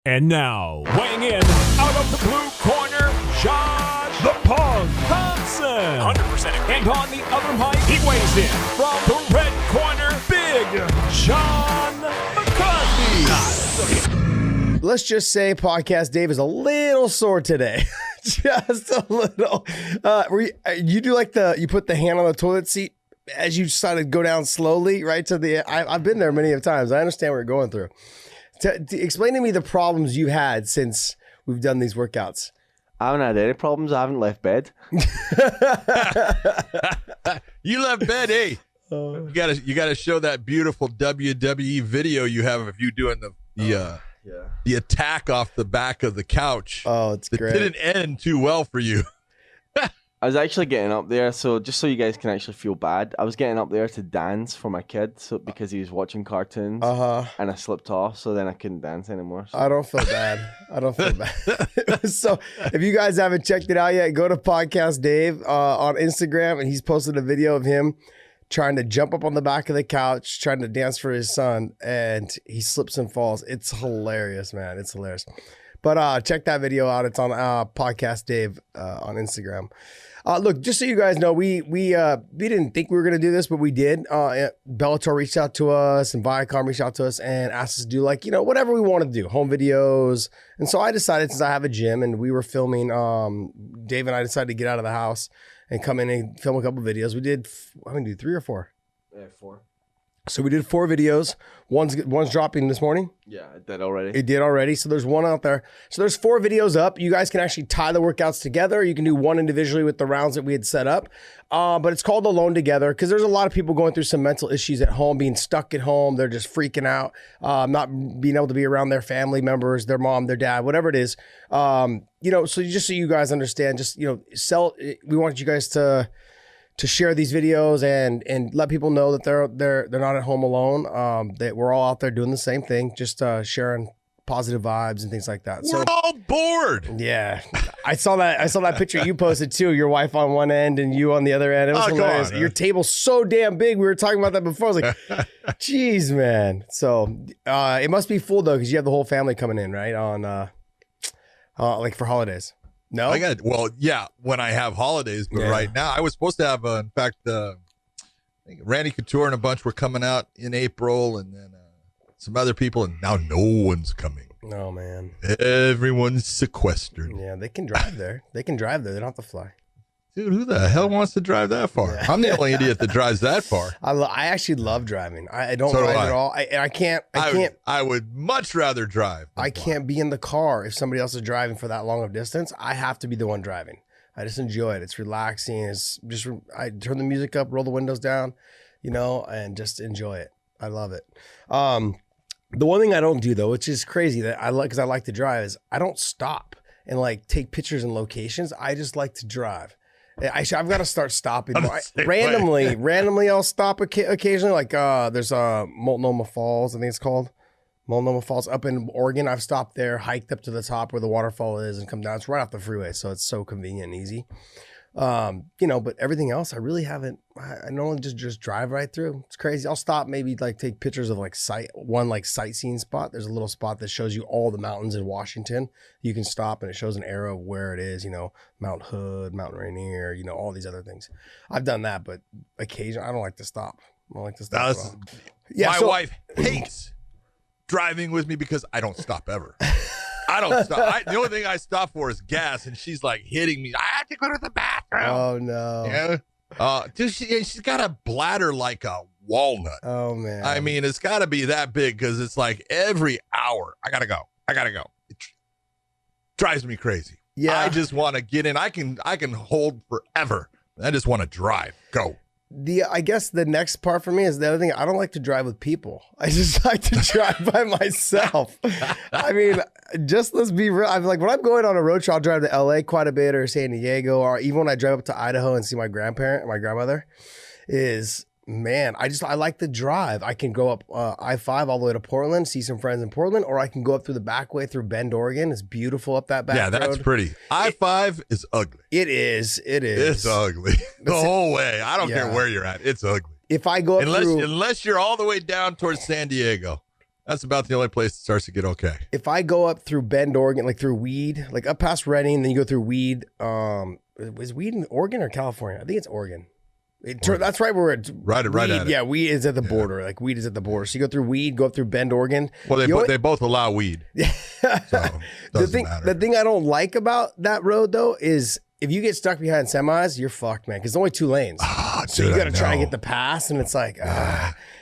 And now, weighing in out of the blue corner, Josh the Pug Thompson. 100% and on the other mic, he weighs in from the red corner, Big John McCarthy. Let's just say Podcast Dave is a little sore today. Just a little. You do like you put the hand on the toilet seat as you decided to go down slowly, right to the. I've been there many times. I understand what you're going through. Explain to me the problems you've had since we've done these workouts. I haven't had any problems. I haven't left bed. You left bed, hey. You gotta show that beautiful WWE video you have of you doing the attack off the back of the couch. Oh, it's great. It didn't end too well for you. I was actually getting up there, so just so you guys can actually feel bad, I was getting up there to dance for my kid because he was watching cartoons, and I slipped off, so then I couldn't dance anymore. So. I don't feel bad. So if you guys haven't checked it out yet, go to Podcast Dave on Instagram, and he's posted a video of him trying to jump up on the back of the couch, trying to dance for his son, and he slips and falls. It's hilarious, man. It's hilarious. But check that video out. It's on Podcast Dave on Instagram. Look, just so you guys know, we didn't think we were going to do this, but we did. Bellator reached out to us and Viacom reached out to us and asked us to do whatever we wanted to do, home videos. And so I decided, since I have a gym and we were filming, Dave and I decided to get out of the house and come in and film a couple videos. We did, do 3 or 4? Yeah, 4. So we did 4 videos. One's dropping this morning. Yeah, it did already. It did already. So there's one out there. So there's 4 videos up. You guys can actually tie the workouts together. You can do one individually with the rounds that we had set up. But it's called Alone Together because there's a lot of people going through some mental issues at home, being stuck at home. They're just freaking out, not being able to be around their family members, their mom, their dad, whatever it is. So just so you guys understand, we want you guys to share these videos and let people know that they're not at home alone. That we're all out there doing the same thing, just sharing positive vibes and things like that. We're all bored. Yeah, I saw that picture you posted too. Your wife on one end and you on the other end. It was hilarious. Your table's so damn big. We were talking about that before. I was like, "Geez, man." So it must be full though, because you have the whole family coming in, right? On for holidays. No, when I have holidays, but right now I was supposed to have, in fact, I think Randy Couture and a bunch were coming out in April, and then some other people, and now no one's coming. Oh man, everyone's sequestered. Yeah, they can drive there. They don't have to fly. Dude, who the hell wants to drive that far? Yeah. I'm the only idiot that drives that far. I actually love driving. I don't ride at all. I can't. I would much rather drive. I can't be in the car if somebody else is driving for that long of distance. I have to be the one driving. I just enjoy it. It's relaxing. I turn the music up, roll the windows down, and just enjoy it. I love it. The one thing I don't do though, which is crazy that I like because I like to drive, is I don't stop and take pictures in locations. I just like to drive. I've got to start stopping more. Randomly, I'll stop occasionally. There's Multnomah Falls, I think it's called Multnomah Falls up in Oregon. I've stopped there, hiked up to the top where the waterfall is, and come down. It's right off the freeway, so it's so convenient and easy. But everything else, I really haven't. I normally just drive right through. It's crazy. I'll stop, maybe take pictures of sightseeing spot. There's a little spot that shows you all the mountains in Washington. You can stop and it shows an arrow of where it is. Mount Hood, Mount Rainier. All these other things. I've done that, but occasionally I don't like to stop. I don't like to stop. My wife hates driving with me because I don't stop ever. I don't stop. The only thing I stop for is gas, and she's hitting me. I have to go to the bathroom. Oh no! Yeah. Dude, she's got a bladder like a walnut. Oh man! I mean, it's got to be that big because it's every hour I gotta go. It drives me crazy. Yeah. I just want to get in. I can hold forever. I just want to drive. Go. I guess the next part for me is the other thing. I don't like to drive with people. I just like to drive by myself. I mean, let's be real. I'm when I'm going on a road trip, I'll drive to LA quite a bit or San Diego, or even when I drive up to Idaho and see my grandmother I like to drive. I can go up I-5 all the way to Portland, see some friends in Portland, or I can go up through the back way through Bend, Oregon. It's beautiful up that back road. Yeah, that's pretty. I-5 is ugly. It is. It's ugly. The whole way. I don't care where you're at. It's ugly. If I go up unless you're all the way down towards San Diego, That's about the only place it starts to get okay. If I go up through Bend, Oregon, like through Weed, like up past Redding, then you go through Weed. Is Weed in Oregon or California? I think it's Oregon. That's right where it's right at it. Yeah, Weed is at the border. Like Weed is at the border. So you go through Weed, go up through Bend, Oregon. Well, they both allow weed. So the thing I don't like about that road though is if you get stuck behind semis, you're fucked, man. Because there's only 2 lanes. So you got to try and get the pass, and it's like,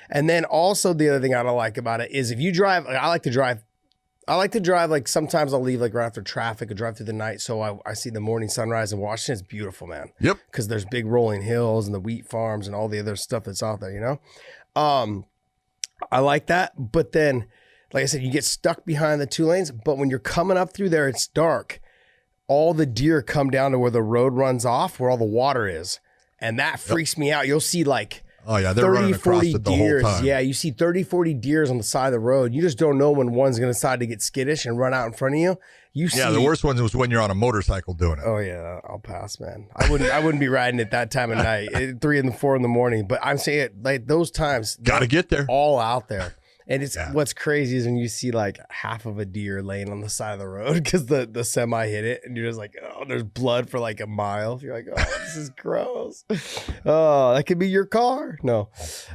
And then also the other thing I don't like about it is if you drive, like, I like to drive. Like sometimes I'll leave like right after traffic or drive through the night. So I see the morning sunrise in Washington. It's beautiful, man. Yep. Because there's big rolling hills and the wheat farms and all the other stuff that's out there, you know? I like that. But then, like I said, you get stuck behind the 2 lanes. But when you're coming up through there, it's dark. All the deer come down to where the road runs off, where all the water is. And that freaks me out. You'll see like, oh, yeah, they're running across it the whole time. Yeah, you see 30, 40 deers on the side of the road. You just don't know when one's going to decide to get skittish and run out in front of you. Yeah, the worst one was when you're on a motorcycle doing it. Oh, yeah, I'll pass, man. I wouldn't be riding it that time of night, 3 and 4 in the morning. But I'm saying like those times. Got to get there. All out there. And it's what's crazy is when you see like half of a deer laying on the side of the road because the semi hit it, and you're just like, oh, there's blood for like a mile. You're like, oh, this is gross. Oh, that could be your car. No,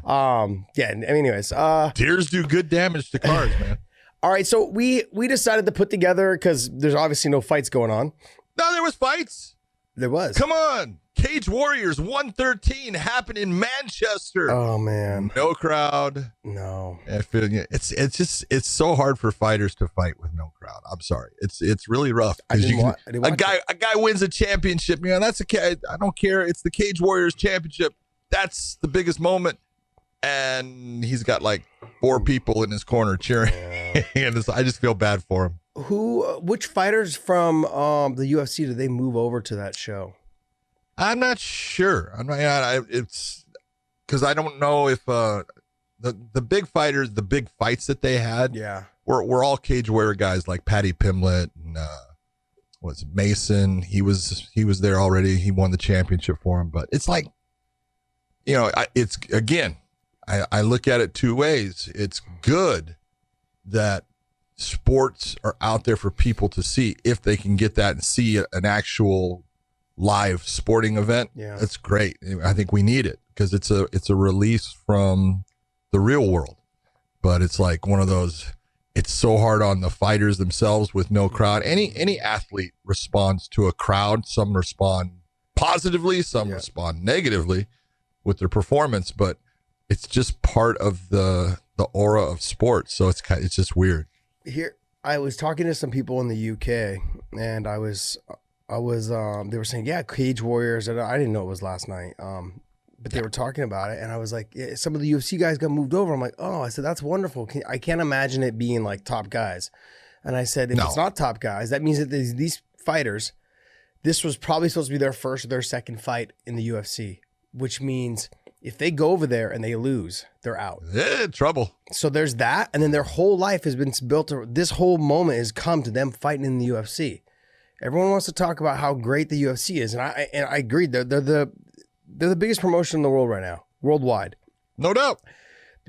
yeah. Anyways, deers do good damage to cars, man. All right, so we decided to put together because there's obviously no fights going on. No, there was fights. There was. Come on. Cage Warriors 113 happened in Manchester. Oh man. No crowd. No. It's so hard for fighters to fight with no crowd. I'm sorry. It's really rough. A guy wins a championship, man. I don't care. It's the Cage Warriors championship. That's the biggest moment. And he's got like 4 people in his corner cheering. And I just feel bad for him. Which fighters from the UFC did they move over to that show? I'm not sure. It's because I don't know if the big fighters, the big fights that they had, were all Cage Warrior guys like Paddy Pimblett and Mason. He was there already. He won the championship for him. But it's like, you know, I look at it 2 ways. It's good that sports are out there for people to see if they can get that and see an actual live sporting event. Yeah, that's great. I think we need it because it's a release from the real world. But it's like one of those, it's so hard on the fighters themselves with no crowd. Any athlete responds to a crowd. Some respond positively, some respond negatively with their performance, but it's just part of the aura of sports. So it's just weird. Here, I was talking to some people in the UK, and I was they were saying, yeah, Cage Warriors, and I didn't know it was last night, but they were talking about it, and I was like, yeah, some of the UFC guys got moved over. I'm like, oh, I said, that's wonderful. I can't imagine it being like top guys. And I said, if it's not top guys, that means that these fighters, this was probably supposed to be their first or their second fight in the UFC, which means if they go over there and they lose, they're out. Yeah, trouble. So there's that. And then their whole life has been built. This whole moment has come to them fighting in the UFC. Everyone wants to talk about how great the UFC is. And I agree. They're the biggest promotion in the world right now, worldwide. No doubt.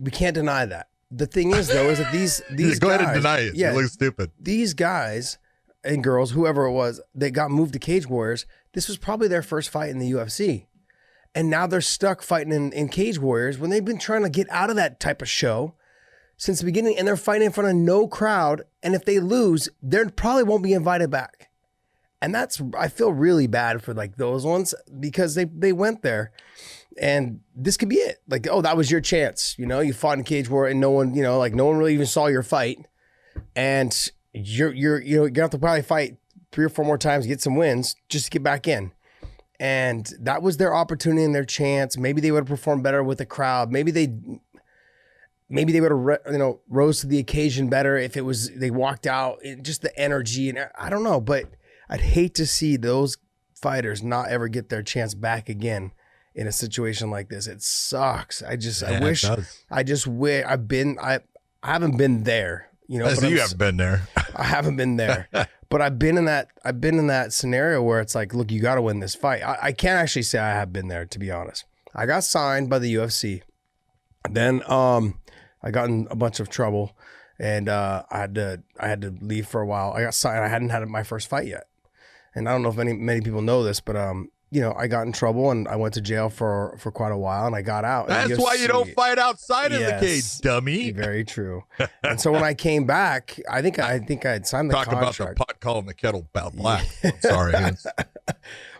We can't deny that. The thing is, though, is that these go guys, ahead and deny it. Yeah, you look stupid. These guys and girls, whoever it was, that got moved to Cage Warriors, this was probably their first fight in the UFC. And now they're stuck fighting in Cage Warriors when they've been trying to get out of that type of show since the beginning, and they're fighting in front of no crowd. And if they lose, they probably won't be invited back. And I feel really bad for like those ones because they went there, and this could be it. Like, oh, that was your chance. You know, you fought in Cage Warrior and no one really even saw your fight, and you're gonna have to probably fight 3 or 4 more times, get some wins just to get back in. And that was their opportunity and their chance. Maybe they would have performed better with the crowd. Maybe they would have rose to the occasion better if it was they walked out. Just the energy, and I don't know, but I'd hate to see those fighters not ever get their chance back again in a situation like this. It sucks. I wish I haven't been there. You know, you haven't been there. I haven't been there. But I've been in that scenario where it's like, look, you got to win this fight. I can't actually say I have been there, to be honest. I got signed by the UFC. Then I got in a bunch of trouble. and I had to leave for a while. I got signed. I hadn't had my first fight yet, and I don't know if many people know this, but I got in trouble and I went to jail for quite a while, and I got out. That's why you don't fight outside of the cage, dummy. Very true. And so when I came back, I think I had signed the contract. Talk about the pot calling the kettle black. I'm sorry.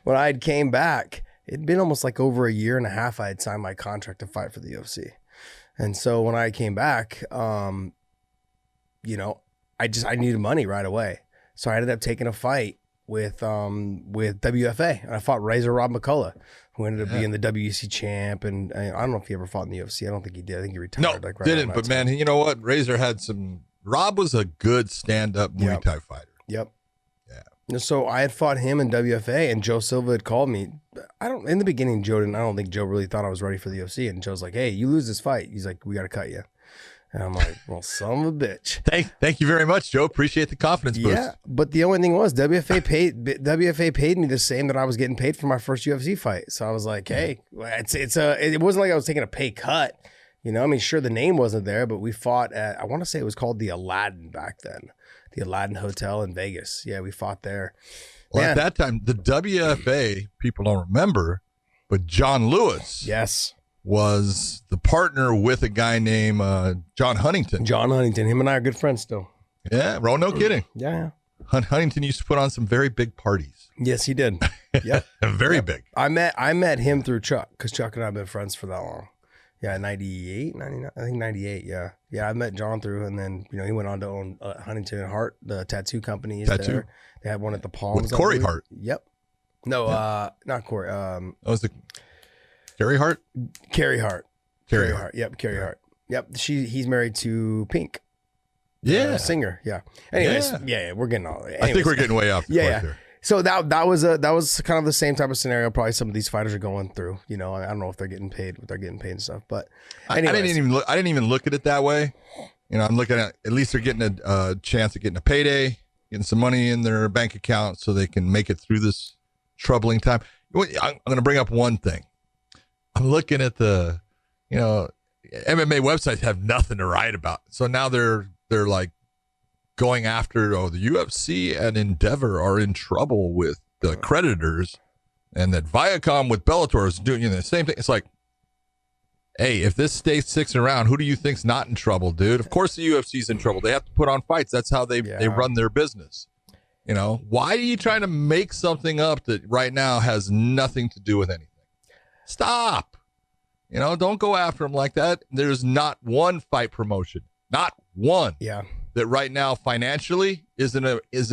When I came back, it'd been almost like over a year and a half. I had signed my contract to fight for the UFC, and so when I came back, I needed money right away, so I ended up taking a fight with WFA, and I fought Razor Rob McCullough, who ended up being the WEC champ. And I don't know if he ever fought in the UFC. I don't think he did. I think he retired. No, didn't. But man, you know what? Razor had some. Rob was a good stand-up Muay Thai fighter. Yep. Yeah. So I had fought him in WFA, and Joe Silva had called me. In the beginning, I don't think Joe really thought I was ready for the UFC, and Joe's like, "Hey, you lose this fight." He's like, "We got to cut you." And I'm like, well, son of a bitch. Thank you very much, Joe. Appreciate the confidence boost. Yeah, but the only thing was WFA paid me the same that I was getting paid for my first UFC fight. So I was like, hey, it wasn't like I was taking a pay cut. Sure, the name wasn't there, but we fought at, I want to say it was called the Aladdin back then, the Aladdin Hotel in Vegas. Yeah, we fought there. Well, at that time, the WFA, people don't remember, but John Lewis. Yes. Was the partner with a guy named John Huntington. John Huntington. Him and I are good friends still. Yeah, bro, no kidding. Yeah. Huntington used to put on some very big parties. Yes, he did. Yep. Very big. I met him through Chuck, because Chuck and I have been friends for that long. Yeah, 98, 99, I think 98, yeah. Yeah, I met John through, and then, he went on to own Huntington and Hart, the tattoo company. There. They had one at the Palms. With Corey Hart. Yep. No, not Corey. That was the... Carrie Hart? Carrie Hart. Yep, Carrie Hart. Yep, he's married to Pink. Yeah. Singer, yeah. Anyways, yeah, we're getting all... I think we're getting way off. There. So that was kind of the same type of scenario probably some of these fighters are going through. I don't know if they're getting paid, what they're getting paid and stuff. But anyways. I didn't even look at it that way. I'm looking at least they're getting a chance of getting a payday, getting some money in their bank account so they can make it through this troubling time. I'm going to bring up one thing. I'm looking at the, MMA websites have nothing to write about. So now they're like going after, the UFC and Endeavor are in trouble with the creditors, and that Viacom with Bellator is doing the same thing. It's like, hey, if this sticks around, who do you think's not in trouble, dude? Of course the UFC's in trouble. They have to put on fights. That's how they run their business. Why are you trying to make something up that right now has nothing to do with anything? Stop. Don't go after them like that. There's not one fight promotion, not one. Yeah. That right now financially isn't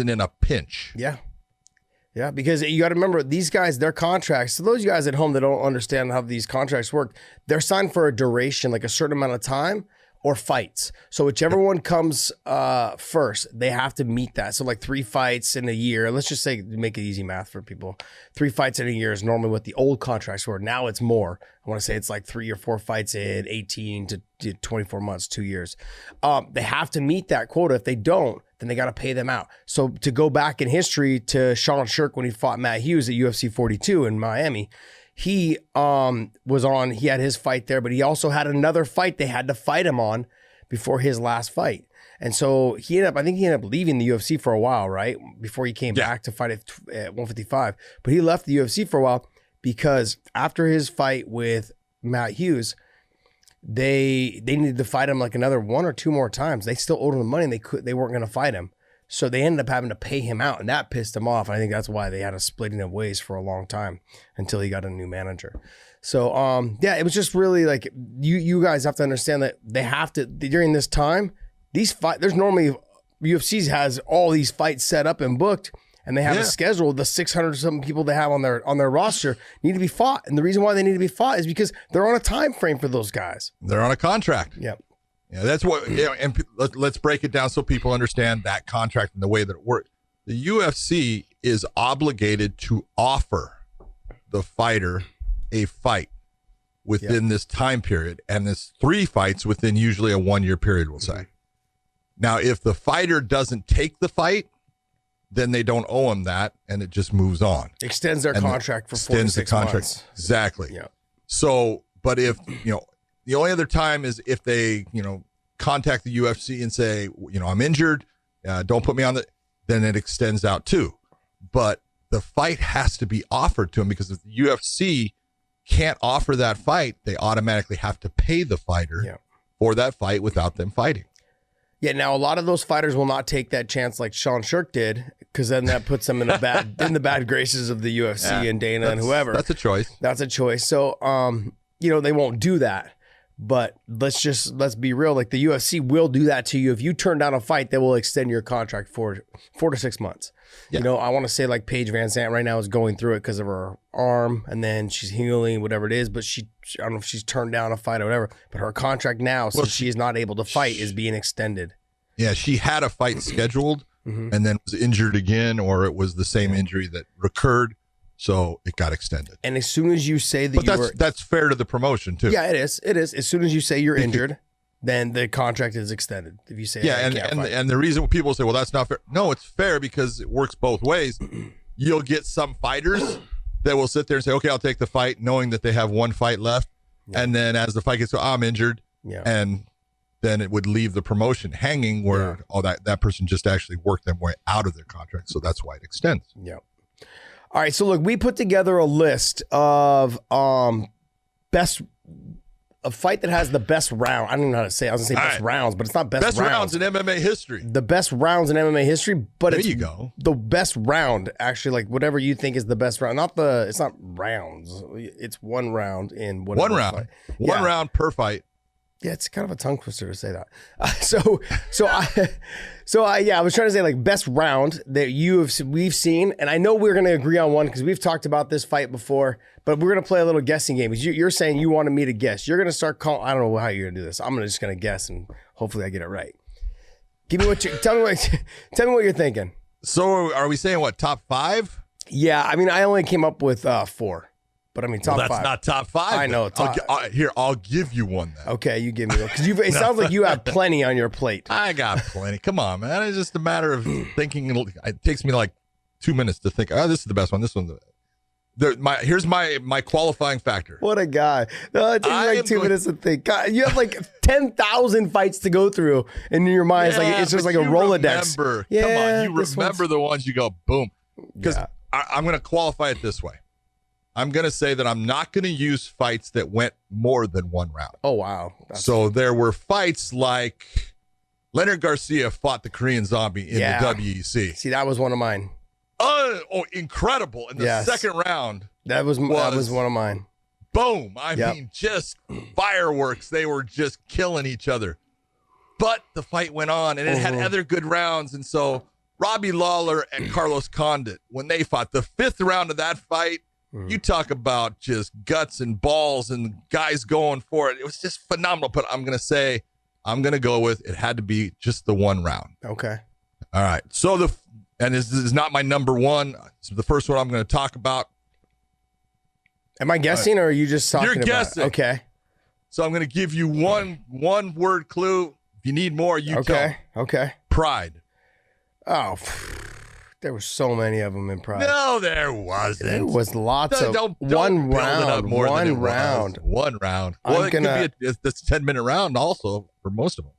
in a pinch. Yeah. Yeah, because you got to remember these guys, their contracts. So those guys at home that don't understand how these contracts work, they're signed for a duration, like a certain amount of time, or fights. So whichever one comes first, they have to meet that. So like 3 fights in a year. Let's just say, make it easy math for people. 3 fights in a year is normally what the old contracts were. Now it's more. I want to say it's like 3 or 4 fights in 18 to 24 months, 2 years. They have to meet that quota. If they don't, then they got to pay them out. So to go back in history to Sean Shirk when he fought Matt Hughes at UFC 42 in Miami, he had his fight there, but he also had another fight they had to fight him on before his last fight. And so I think he ended up leaving the UFC for a while, right? Before he came back to fight at 155. But he left the UFC for a while because after his fight with Matt Hughes, they needed to fight him like another 1 or 2 more times. They still owed him the money and they weren't going to fight him. So they ended up having to pay him out, and that pissed him off. I think that's why they had a splitting of ways for a long time until he got a new manager. So, it was just really like you guys have to understand that they have to, during this time, there's normally, UFC has all these fights set up and booked, and they have a schedule. The 600 something people they have on their roster need to be fought. And the reason why they need to be fought is because they're on a time frame for those guys. They're on a contract. Yep. Yeah, that's what. And let's break it down so people understand that contract and the way that it works. The UFC is obligated to offer the fighter a fight within this time period, and it's 3 fights within usually a 1-year period. We'll say. Now, if the fighter doesn't take the fight, then they don't owe him that, and it just moves on. Extends their contract for 4 to 6 months. Exactly. Yeah. So, but if the only other time is if they, contact the UFC and say, I'm injured, don't put me on then it extends out too. But the fight has to be offered to him, because if the UFC can't offer that fight, they automatically have to pay the fighter for that fight without them fighting. Yeah, now a lot of those fighters will not take that chance like Sean Shirk did, because then that puts them in the bad graces of the UFC and Dana and whoever. That's a choice. That's a choice. So, they won't do that. But let's be real. Like, the UFC will do that to you. If you turn down a fight, they will extend your contract for 4 to 6 months. Yeah. I want to say like Paige Van Zandt right now is going through it because of her arm, and then she's healing, whatever it is. But I don't know if she's turned down a fight or whatever. But her contract now, since she is not able to fight, is being extended. Yeah, she had a fight scheduled and then was injured again, or it was the same injury that recurred. So it got extended. And as soon as you say that that's fair to the promotion too. Yeah, it is. It is. As soon as you say you're injured, then the contract is extended. If you say and the reason people say, well, that's not fair. No, it's fair because it works both ways. You'll get some fighters that will sit there and say, okay, I'll take the fight, knowing that they have one fight left. Yeah. And then as the fight gets, I'm injured. Yeah. And then it would leave the promotion hanging where that person just actually worked their way out of their contract. So that's why it extends. Yeah. All right, so look, we put together a list of a fight that has the best round. I don't know how to say it. I was going to say best rounds, but it's not best rounds in MMA history. The best rounds in MMA history, but there you go. The best round, actually, like whatever you think is the best round. It's not rounds. It's one round in whatever. One round. Fight. One round per fight. Yeah, it's kind of a tongue twister to say that. I was trying to say like best round that we've seen, and I know we're going to agree on one because we've talked about this fight before. But we're going to play a little guessing game. You're saying you wanted me to guess. You're going to start calling. I don't know how you're going to do this. I'm just going to guess, and hopefully I get it right. Tell me what you're thinking. So are we saying what, top 5? Yeah, I mean I only came up with 4. But I mean, top 5. That's not top 5. I know. I'll give you one then. Okay, you give me one. Because it sounds like you have plenty on your plate. I got plenty. Come on, man. It's just a matter of thinking. It takes me like 2 minutes to think, this is the best one. This one. Here's my qualifying factor. What a guy. No, it takes me like 2 minutes to think. God, you have like 10,000 fights to go through. And in your mind, it's just like a Rolodex. Come on, you remember the ones you go, boom. Because I'm going to qualify it this way. I'm going to say that I'm not going to use fights that went more than one round. Oh, wow. There were fights like Leonard Garcia fought the Korean Zombie in the WEC. See, that was one of mine. Incredible. In the second round. That was one of mine. Boom. I mean, just fireworks. They were just killing each other. But the fight went on, and it had other good rounds. And so Robbie Lawler and Carlos Condit, when they fought the 5th round of that fight, you talk about just guts and balls and guys going for it. It was just phenomenal. But I'm going to go with it had to be just the one round. Okay. All right. So this is not my number one. This is the first one I'm going to talk about. Am I guessing or are you just talking about it? You're guessing. Okay. So I'm going to give you one word clue. If you need more, you tell. Okay. Pride. Oh, there were so many of them in Pride. No, there wasn't. There was lots of don't one build round. It up more one than it round. Was. One round. Well, it could be this 10-minute round also for most of them.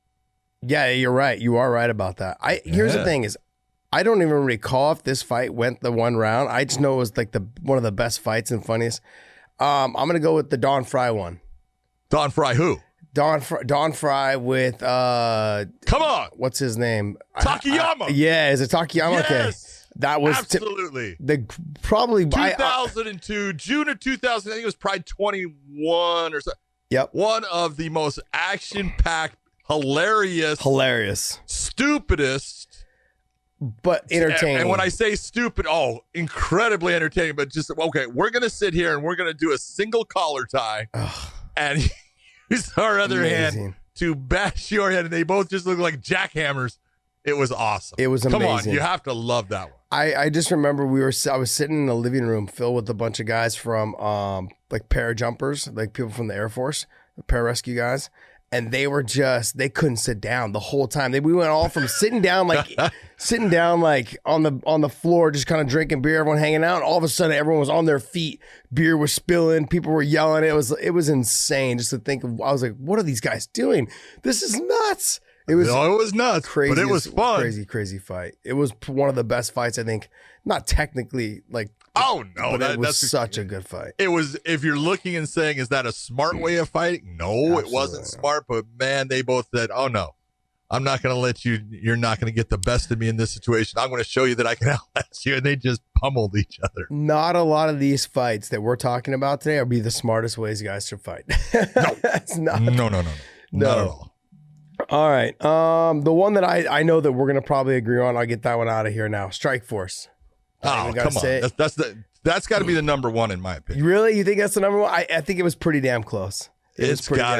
Yeah, you're right. You are right about that. Here's the thing is, I don't even recall if this fight went the one round. I just know it was like one of the best fights and funniest. I'm gonna go with the Don Fry one. Don Fry who? Don Fry with come on, what's his name? Takayama. Is it Takayama? Yes, okay. That was absolutely probably 2002, June of 2000. I think it was Pride 21 or so. Yep, one of the most action-packed, hilarious, stupidest, but entertaining. And when I say stupid, incredibly entertaining. But just okay, we're gonna sit here and we're gonna do a single collar tie, and use our other hand to bash your head, and they both just look like jackhammers. It was awesome. It was amazing. Come on, you have to love that one. I just remember I was sitting in a living room filled with a bunch of guys from like parajumpers, like people from the Air Force, the pararescue guys. and they couldn't sit down the whole time. We went all from sitting down like on the floor, just kind of drinking beer, everyone hanging out. And all of a sudden, everyone was on their feet. Beer was spilling. People were yelling. It was insane just to think of. I was like, what are these guys doing? This is nuts. It was nuts, crazy, but it was fun. Crazy fight. It was one of the best fights, I think. Not technically, like. Oh no, but it was such a good fight. It was. If you're looking and saying, "Is that a smart way of fighting?" No, absolutely. It wasn't smart. But man, they both said, "Oh no, I'm not going to let you. You're not going to get the best of me in this situation. I'm going to show you that I can outlast you." And they just pummeled each other. Not a lot of these fights that we're talking about today will be the smartest ways guys to fight. No, it's not. No, not at all. All right. The one that I know that we're going to probably agree on. I'll get that one out of here now. Strike Force. Oh, come on. That's got to be the number one in my opinion. Really? You think that's the number one? I think it was pretty damn close. It's got,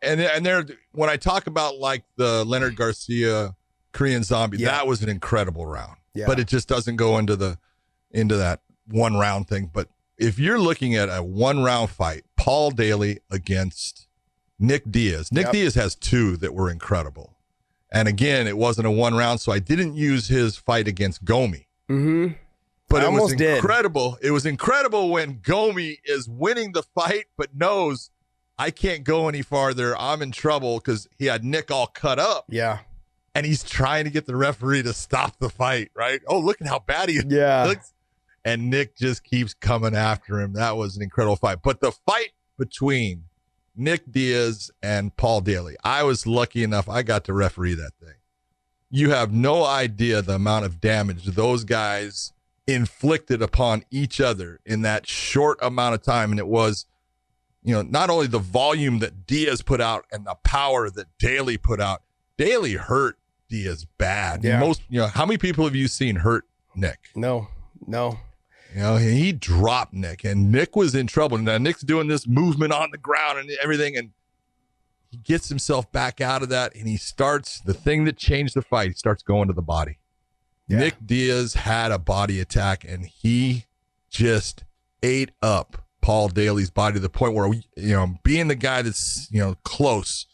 and there, when I talk about like the Leonard Garcia Korean Zombie, that was an incredible round. Yeah. But it just doesn't go into that one round thing. But if you're looking at a 1 round fight, Paul Daly against Nick Diaz. Nick Diaz has 2 that were incredible. And again, it wasn't a 1 round, so I didn't use his fight against Gomi. Mm-hmm. But it was incredible. It was incredible when Gomi is winning the fight, but knows I can't go any farther. I'm in trouble because he had Nick all cut up. Yeah. And he's trying to get the referee to stop the fight, right? Oh, look at how bad he looks. And Nick just keeps coming after him. That was an incredible fight. But the fight between Nick Diaz and Paul Daly, I was lucky enough. I got to referee that thing. You have no idea the amount of damage those guys inflicted upon each other in that short amount of time. And it was, not only the volume that Diaz put out and the power that Daly put out. Daly hurt Diaz bad. Yeah. How many people have you seen hurt Nick? No. He dropped Nick, and Nick was in trouble. Now Nick's doing this movement on the ground and everything, and he gets himself back out of that, and he starts the thing that changed the fight. He starts going to the body. Yeah. Nick Diaz had a body attack, and he just ate up Paul Daly's body to the point where, being the guy that's, close,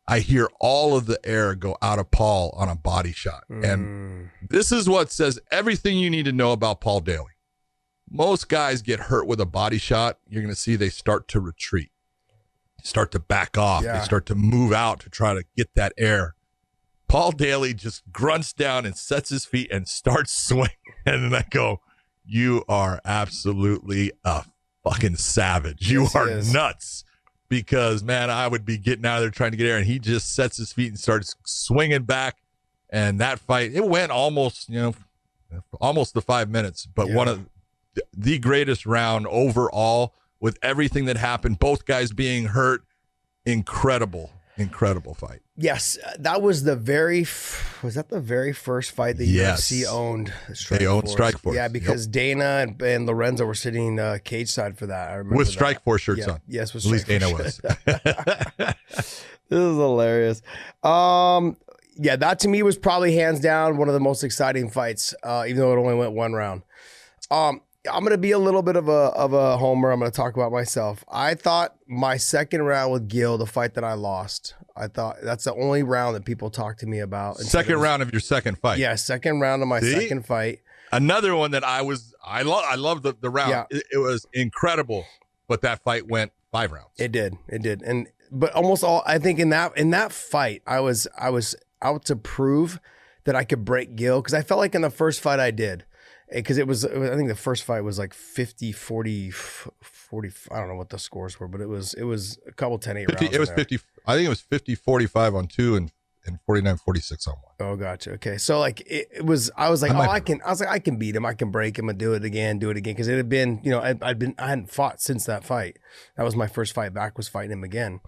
I hear all of the air go out of Paul on a body shot. And this is what says everything you need to know about Paul Daly. Most guys get hurt with a body shot. You're going to see they start to retreat, start to back off. Yeah. They start to move out to try to get that air. Paul Daly just grunts down and sets his feet and starts swinging. And then I go, you are absolutely a fucking savage. You are nuts. Because, man, I would be getting out of there trying to get air. And he just sets his feet and starts swinging back. And that fight, it went almost the 5 minutes. But one of the greatest round overall with everything that happened. Both guys being hurt. Incredible fight. Yes, that was the very first fight that UFC owned. They owned Strike Force. Yeah, because Dana and Lorenzo were sitting cage side for that. I remember with Strike Force shirts on. Yes, with at least Dana was. This is hilarious. That to me was probably hands down one of the most exciting fights, even though it only went 1 round. I'm going to be a little bit of a homer. I'm going to talk about myself. I thought my second round with Gil, the fight that I lost, I thought that's the only round that people talk to me about. Second round of your second fight. Yeah, second round of my second fight. Another one that I love the round. Yeah. It was incredible, but that fight went 5 rounds. It did. But almost all, I think in that fight, I was out to prove that I could break Gil, because I felt like in the first fight I did. Because I think the first fight was like 50, 40, 40. I don't know what the scores were, but it was a couple 10-8 rounds. It was 50. I think it was 50-45 on 2 and 49-46 on 1. Oh, gotcha. Okay, so like it was. I was like, I can beat him. I can break him and do it again. Because it had been, I hadn't fought since that fight. That was my first fight back. Was fighting him again.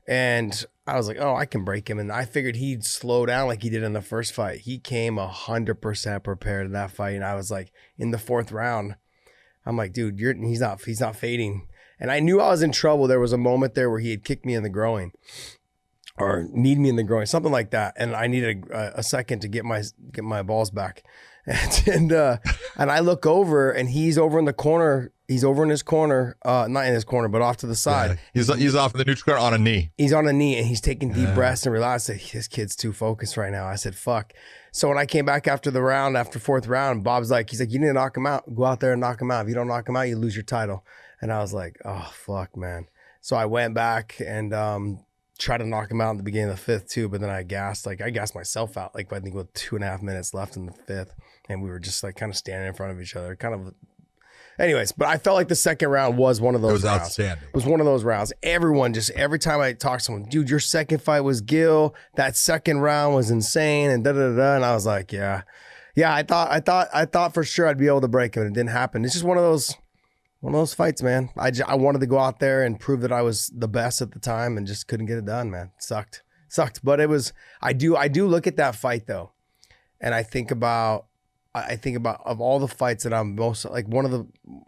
And I was like, oh, I can break him. And I figured he'd slow down like he did in the first fight. He came 100% prepared in that fight. And I was like, in the 4th round, I'm like, dude, he's not fading. And I knew I was in trouble. There was a moment there where he had kicked me in the groin or kneed me in the groin, something like that. And I needed a second to get my balls back. And I look over and he's over in the corner He's over in his corner, not in his corner, but off to the side. Yeah. He's off in the neutral corner on a knee. He's on a knee and he's taking deep breaths and relaxing. This kid's too focused right now. I said, fuck. So when I came back after the round, after fourth round, Bob's like, he's like, you need to knock him out. Go out there and knock him out. If you don't knock him out, you lose your title. And I was like, oh, fuck, man. So I went back and tried to knock him out in the beginning of the fifth too, but then I gassed myself out, like I think with 2.5 minutes left in the fifth. And we were just like kind of standing in front of each other, kind of. Anyways, but I felt like the second round was one of those rounds. It was outstanding. It was one of those rounds. Everyone just, every time I talk to someone, dude, your second fight was Gil. That second round was insane and da-da-da-da. And I was like, yeah. I thought for sure I'd be able to break him and it didn't happen. It's just one of those fights, man. I wanted to go out there and prove that I was the best at the time and just couldn't get it done, man. Sucked. But it was, I do look at that fight though. And I think about of all the fights that I'm most like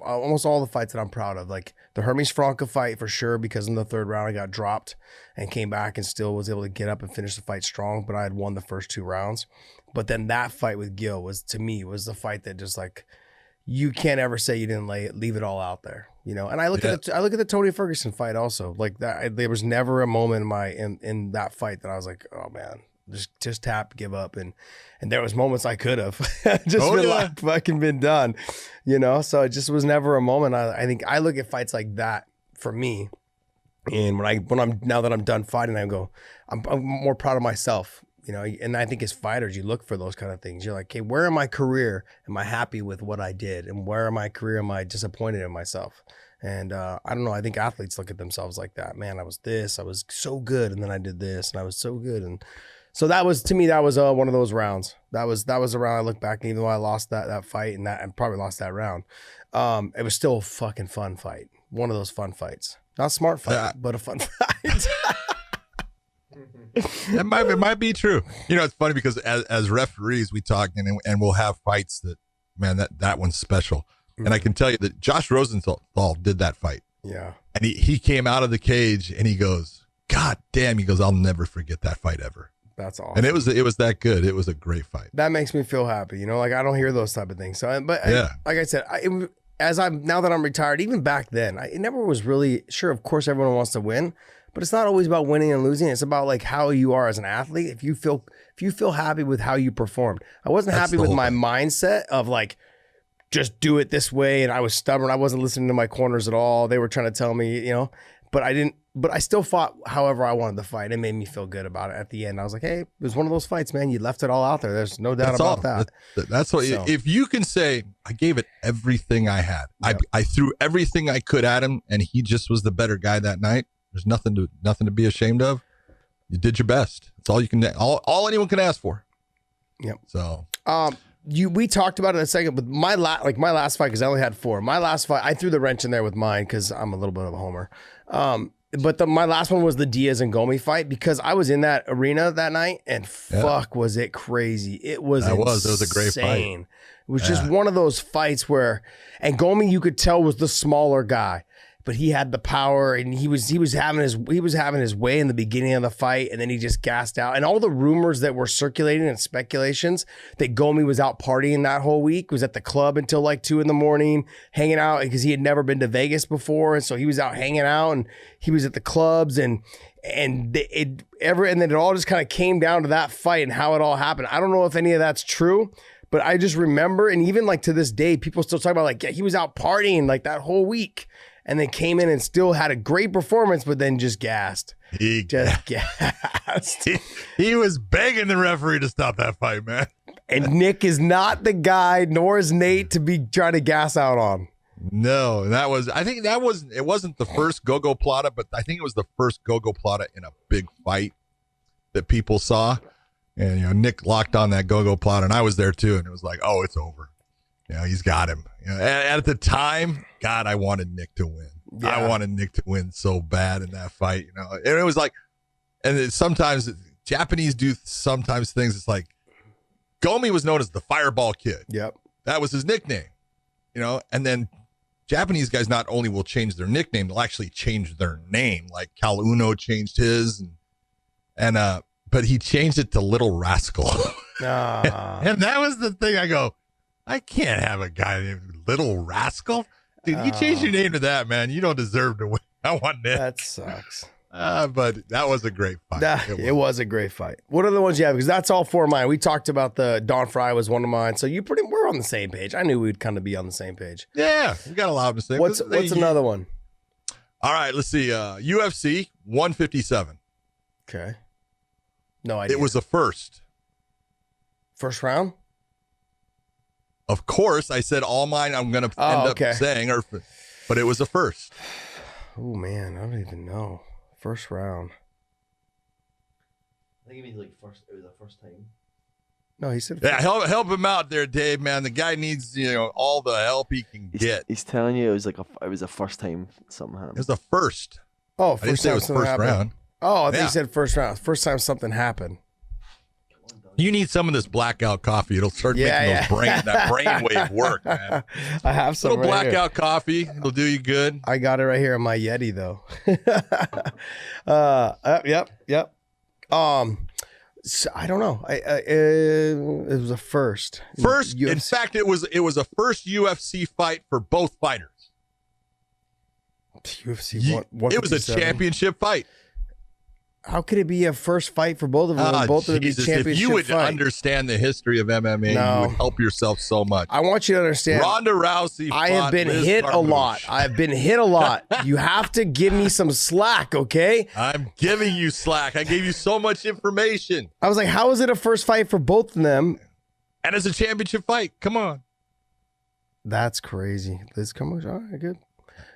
almost all the fights that I'm proud of, like the Hermes Franca fight for sure, because in the third round I got dropped and came back and still was able to get up and finish the fight strong, but I had won the first 2 rounds. But then that fight with Gil was, to me, was the fight that just like, you can't ever say you didn't leave it all out there, you know. And I look at the Tony Ferguson fight also, like that. There was never a moment in that fight that I was like, oh man, just tap, give up, and there was moments I could have like fucking been done, you know. So it just was never a moment. I think I look at fights like that for me, and when I'm now that I'm done fighting, I go, I'm more proud of myself. You know, and I think as fighters, you look for those kind of things. You're like, okay, where in my career am I happy with what I did? And where in my career am I disappointed in myself? And I don't know. I think athletes look at themselves like that. Man, I was so good. And then I did this and I was so good. And so that was, to me, that was one of those rounds. That was a round I look back, and even though I lost that fight and probably lost that round, it was still a fucking fun fight. One of those fun fights. Not a smart fight, but a fun fight. It might be true. You know, it's funny because as referees, we talk and we'll have fights that, man, that one's special. Mm-hmm. And I can tell you that Josh Rosenthal did that fight. Yeah. And he came out of the cage and he goes, God damn, he goes, I'll never forget that fight ever. That's awesome. And it was that good. It was a great fight. That makes me feel happy. You know, like I don't hear those type of things. So, like I said, now that I'm retired, even back then, it never was really sure. Of course, everyone wants to win. But it's not always about winning and losing. It's about like how you are as an athlete. If you feel happy with how you performed. I wasn't happy with my mindset of like, just do it this way. And I was stubborn. I wasn't listening to my corners at all. They were trying to tell me, you know, but I still fought however I wanted to fight. It made me feel good about it at the end. I was like, hey, it was one of those fights, man. You left it all out there. There's no doubt about that. That's what, if you can say, I gave it everything I had. Yeah. I threw everything I could at him and he just was the better guy that night. There's nothing to be ashamed of. You did your best. That's all you can. All anyone can ask for. Yep. So, we talked about it in a second, but my last fight, because I only had 4. My last fight, I threw the wrench in there with mine because I'm a little bit of a homer. But my last one was the Diaz and Gomi fight because I was in that arena that night and fuck was it crazy. It was insane. It was a great fight. It was just one of those fights where, and Gomi you could tell was the smaller guy. But he had the power, and he was having his way in the beginning of the fight, and then he just gassed out. And all the rumors that were circulating and speculations that Gomi was out partying that whole week, was at the club until like 2 a.m, hanging out because he had never been to Vegas before, and so he was out hanging out, and he was at the clubs, and then it all just kind of came down to that fight and how it all happened. I don't know if any of that's true. But I just remember, and even like to this day, people still talk about like, yeah, he was out partying like that whole week. And then came in and still had a great performance, but then just gassed. He was begging the referee to stop that fight, man. And Nick is not the guy, nor is Nate, to be trying to gas out on. No, it wasn't the first Gogo Plata, but I think it was the first Gogo Plata in a big fight that people saw. And, you know, Nick locked on that Gogo Plata, and I was there too. And it was like, oh, it's over. You know, he's got him. You know, at the time, God, I wanted Nick to win. Yeah. I wanted Nick to win so bad in that fight. You know, and it was like, and sometimes Japanese do sometimes things. It's like Gomi was known as the Fireball Kid. Yep, that was his nickname. You know, and then Japanese guys not only will change their nickname, they'll actually change their name. Like Cal Uno changed his, and but he changed it to Little Rascal. And that was the thing. I go, I can't have a guy named Little Rascal. Dude, you changed your name to that, man. You don't deserve to win. I want Nick. That sucks. But that was a great fight. It was a great fight. What are the ones you have? Because that's all four of mine. We talked about the Don Fry was one of mine. So we're on the same page. I knew we'd kind of be on the same page. Yeah, we got a lot of mistakes. What's another one? All right, let's see. UFC 157. Okay. No idea. It was a first. First round? Of course, I said all mine I'm going to end up saying, but it was a first. Oh, man, I don't even know. First round. I think it means like first. It was the first time. No, he said. Yeah, help him out there, Dave. Man, the guy needs all the help he can get. He's telling you it was a first time something happened. It was a first. Oh, I didn't say it was first round. Oh, I think you said first round. First time something happened. You need some of this blackout coffee. It'll start making that brainwave work, man. I have some little blackout coffee. It'll do you good. I got it right here in my Yeti, though. Yep. So I don't know. It was a first. First, UFC. In fact, it was a first UFC fight for both fighters. UFC. It was a championship fight. How could it be a first fight for both of them? Both of them be championship If you would fight? understand the history of MMA, you would help yourself so much. I want you to understand. Ronda Rousey. I have been hit a lot. I've been hit a lot. You have to give me some slack, okay? I'm giving you slack. I gave you so much information. I was like, how is it a first fight for both of them? And it's a championship fight. Come on. That's crazy. Liz, come on. All right, good.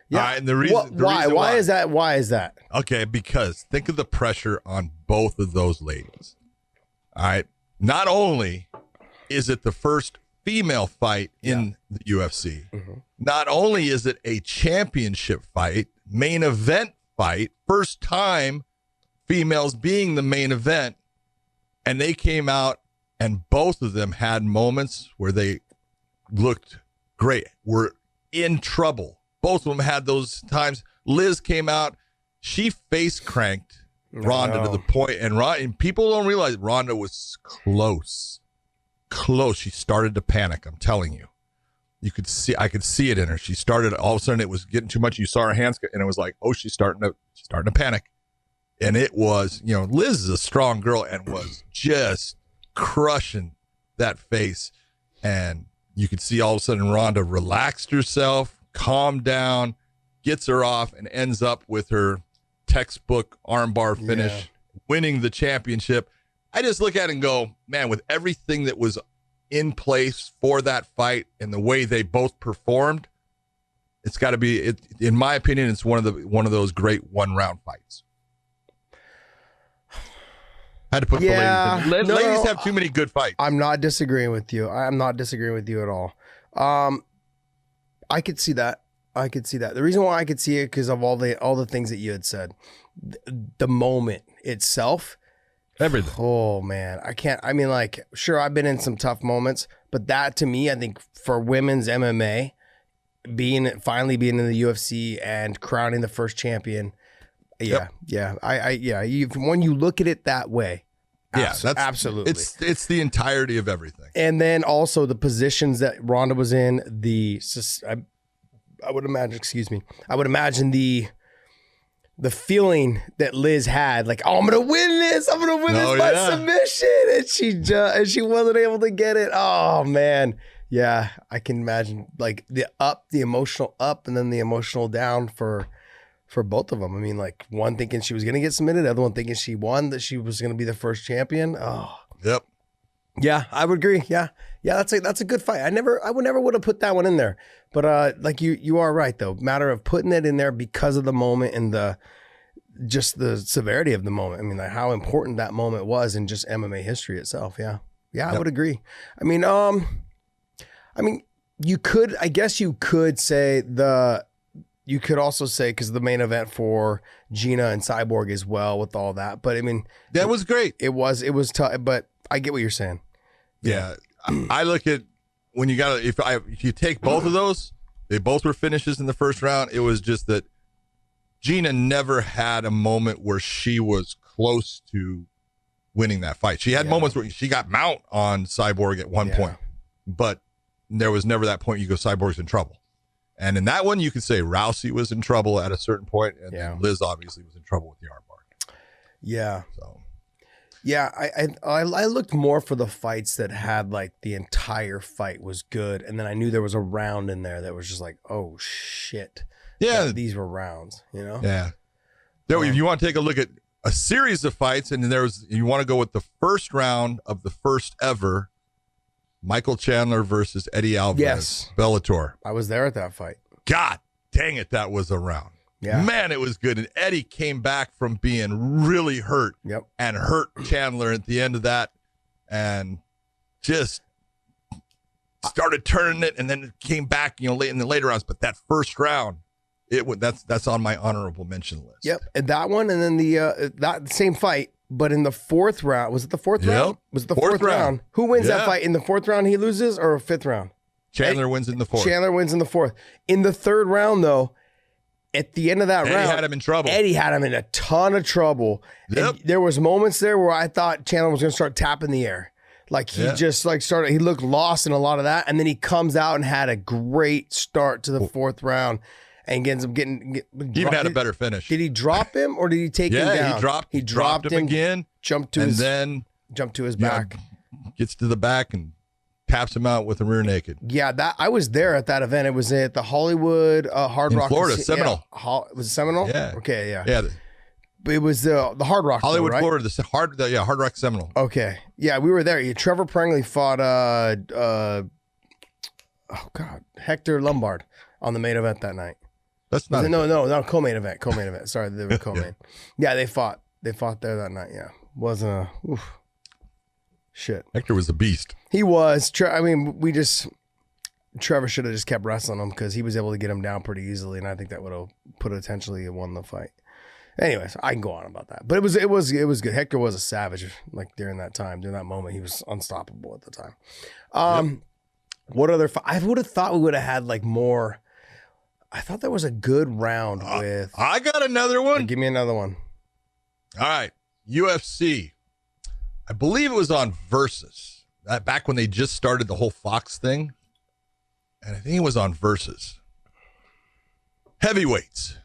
Yeah. All right, and the reason why is that? Why is that? Okay, because think of the pressure on both of those ladies. All right. Not only is it the first female fight in the UFC, not only is it a championship fight, main event fight, first time females being the main event, and they came out and both of them had moments where they looked great, were in trouble. Both of them had those times. Liz came out. She face cranked Ronda to the point, and people don't realize Ronda was close. She started to panic. I'm telling you. I could see it in her. She started, all of a sudden it was getting too much. You saw her hands, and it was like, oh, she's starting to panic. And it was, Liz is a strong girl and was just crushing that face. And you could see all of a sudden Ronda relaxed herself, calmed down, gets her off, and ends up with her textbook armbar finish, winning the championship. I just look at it and go, man, with everything that was in place for that fight and the way they both performed, it's got to be, in my opinion, it's one of those great one-round fights. I had to put the ladies in. Ladies have too many good fights. I'm not disagreeing with you. I'm not disagreeing with you at all. I could see that. The reason why I could see it because of all the things that you had said. The moment itself. Everything. Oh, man. I can't. I mean, like, sure, I've been in some tough moments, but that to me, I think for women's MMA, finally being in the UFC and crowning the first champion. Yeah. When you look at it that way. That's absolutely. It's the entirety of everything. And then also the positions that Ronda was in, I would imagine the feeling that Liz had, like, oh, I'm gonna win this by submission, and she wasn't able to get it. Oh man, yeah, I can imagine like the emotional up, and then the emotional down for both of them. I mean, like one thinking she was gonna get submitted, the other one thinking she won, that she was gonna be the first champion. Oh, yep. Yeah, I would agree. Yeah, that's a good fight. I would have put that one in there, but like you are right though. Matter of putting it in there because of the moment and just the severity of the moment. I mean, like how important that moment was in just MMA history itself. Yeah, yep. I would agree. I mean, you could say you could also say because the main event for Gina and Cyborg as well with all that. But I mean, that was great. It was tough, but I get what you're saying. Yeah. I look at when you got if you take both of those, they both were finishes in the first round. It was just that Gina never had a moment where she was close to winning that fight. She had moments where she got mount on Cyborg at one point, but there was never that point you go, Cyborg's in trouble. And in that one, you could say Rousey was in trouble at a certain point, and then Liz obviously was in trouble with the armbar. Yeah. So. Yeah, I looked more for the fights that had like the entire fight was good, and then I knew there was a round in there that was just like, oh shit. Yeah, these were rounds, you know. Yeah. So if you want to take a look at a series of fights, and then you want to go with the first round of the first ever Michael Chandler versus Eddie Alvarez. Yes. Bellator. I was there at that fight. God dang it, that was a round. Yeah. Man, it was good. And Eddie came back from being really hurt and hurt Chandler at the end of that and just started turning it, and then it came back, late in the later rounds. But that first round, that's on my honorable mention list. Yep. And that one, and then that same fight, but in the fourth round. Was it the fourth round? Was it the fourth round? Who wins that fight? In the fourth round he loses, or fifth round? Chandler wins in the fourth. Chandler wins in the fourth. In the third round, though, at the end of that round, Eddie had him in trouble. Eddie had him in a ton of trouble. Yep. There was moments there where I thought Chandler was going to start tapping the air. Like he just like started, he looked lost in a lot of that. And then he comes out and had a great start to the fourth round and ends up getting. He even had a better finish. Did he drop him or did he take him down? Yeah, he dropped him again. Jumped to his back. Gets to the back and taps him out with a rear naked. Yeah, I was there at that event. It was at the Hollywood Hard Rock. Florida, Seminole. Was it Seminole? Yeah. Okay, yeah. Yeah. It was the Hard Rock. Hollywood, right? Florida, Hard Rock Seminole. Okay. Yeah, we were there. Trevor Prangley fought Hector Lombard on the main event that night. That's not no, co-main event. Sorry, they were co-main. Yeah, they fought there that night. Yeah. Wasn't a shit. Hector was a beast. He was. Trevor should have just kept wrestling him because he was able to get him down pretty easily, and I think that would have potentially won the fight. Anyways, I can go on about that, but it was good. Hector was a savage. Like during that moment, he was unstoppable at the time. What other? I would have thought we would have had like more. I thought there was a good round with. I got another one. Give me another one. All right, UFC. I believe it was on Versus. Back when they just started the whole Fox thing. And I think it was on Versus. Heavyweights.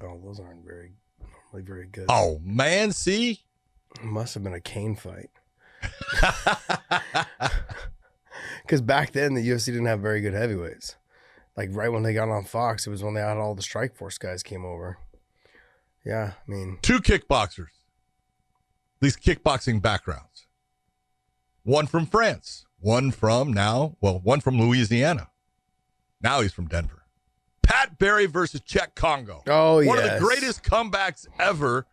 Oh, those aren't normally very good. Oh, man, see? It must have been a cane fight. Because back then, the UFC didn't have very good heavyweights. Like right when they got on Fox, it was when they had all the Strikeforce guys came over. Yeah, I mean. 2 kickboxers. These kickboxing backgrounds. One from France. One from Louisiana. Now he's from Denver. Pat Barry versus Czech Congo. Oh, yes. One of the greatest comebacks ever.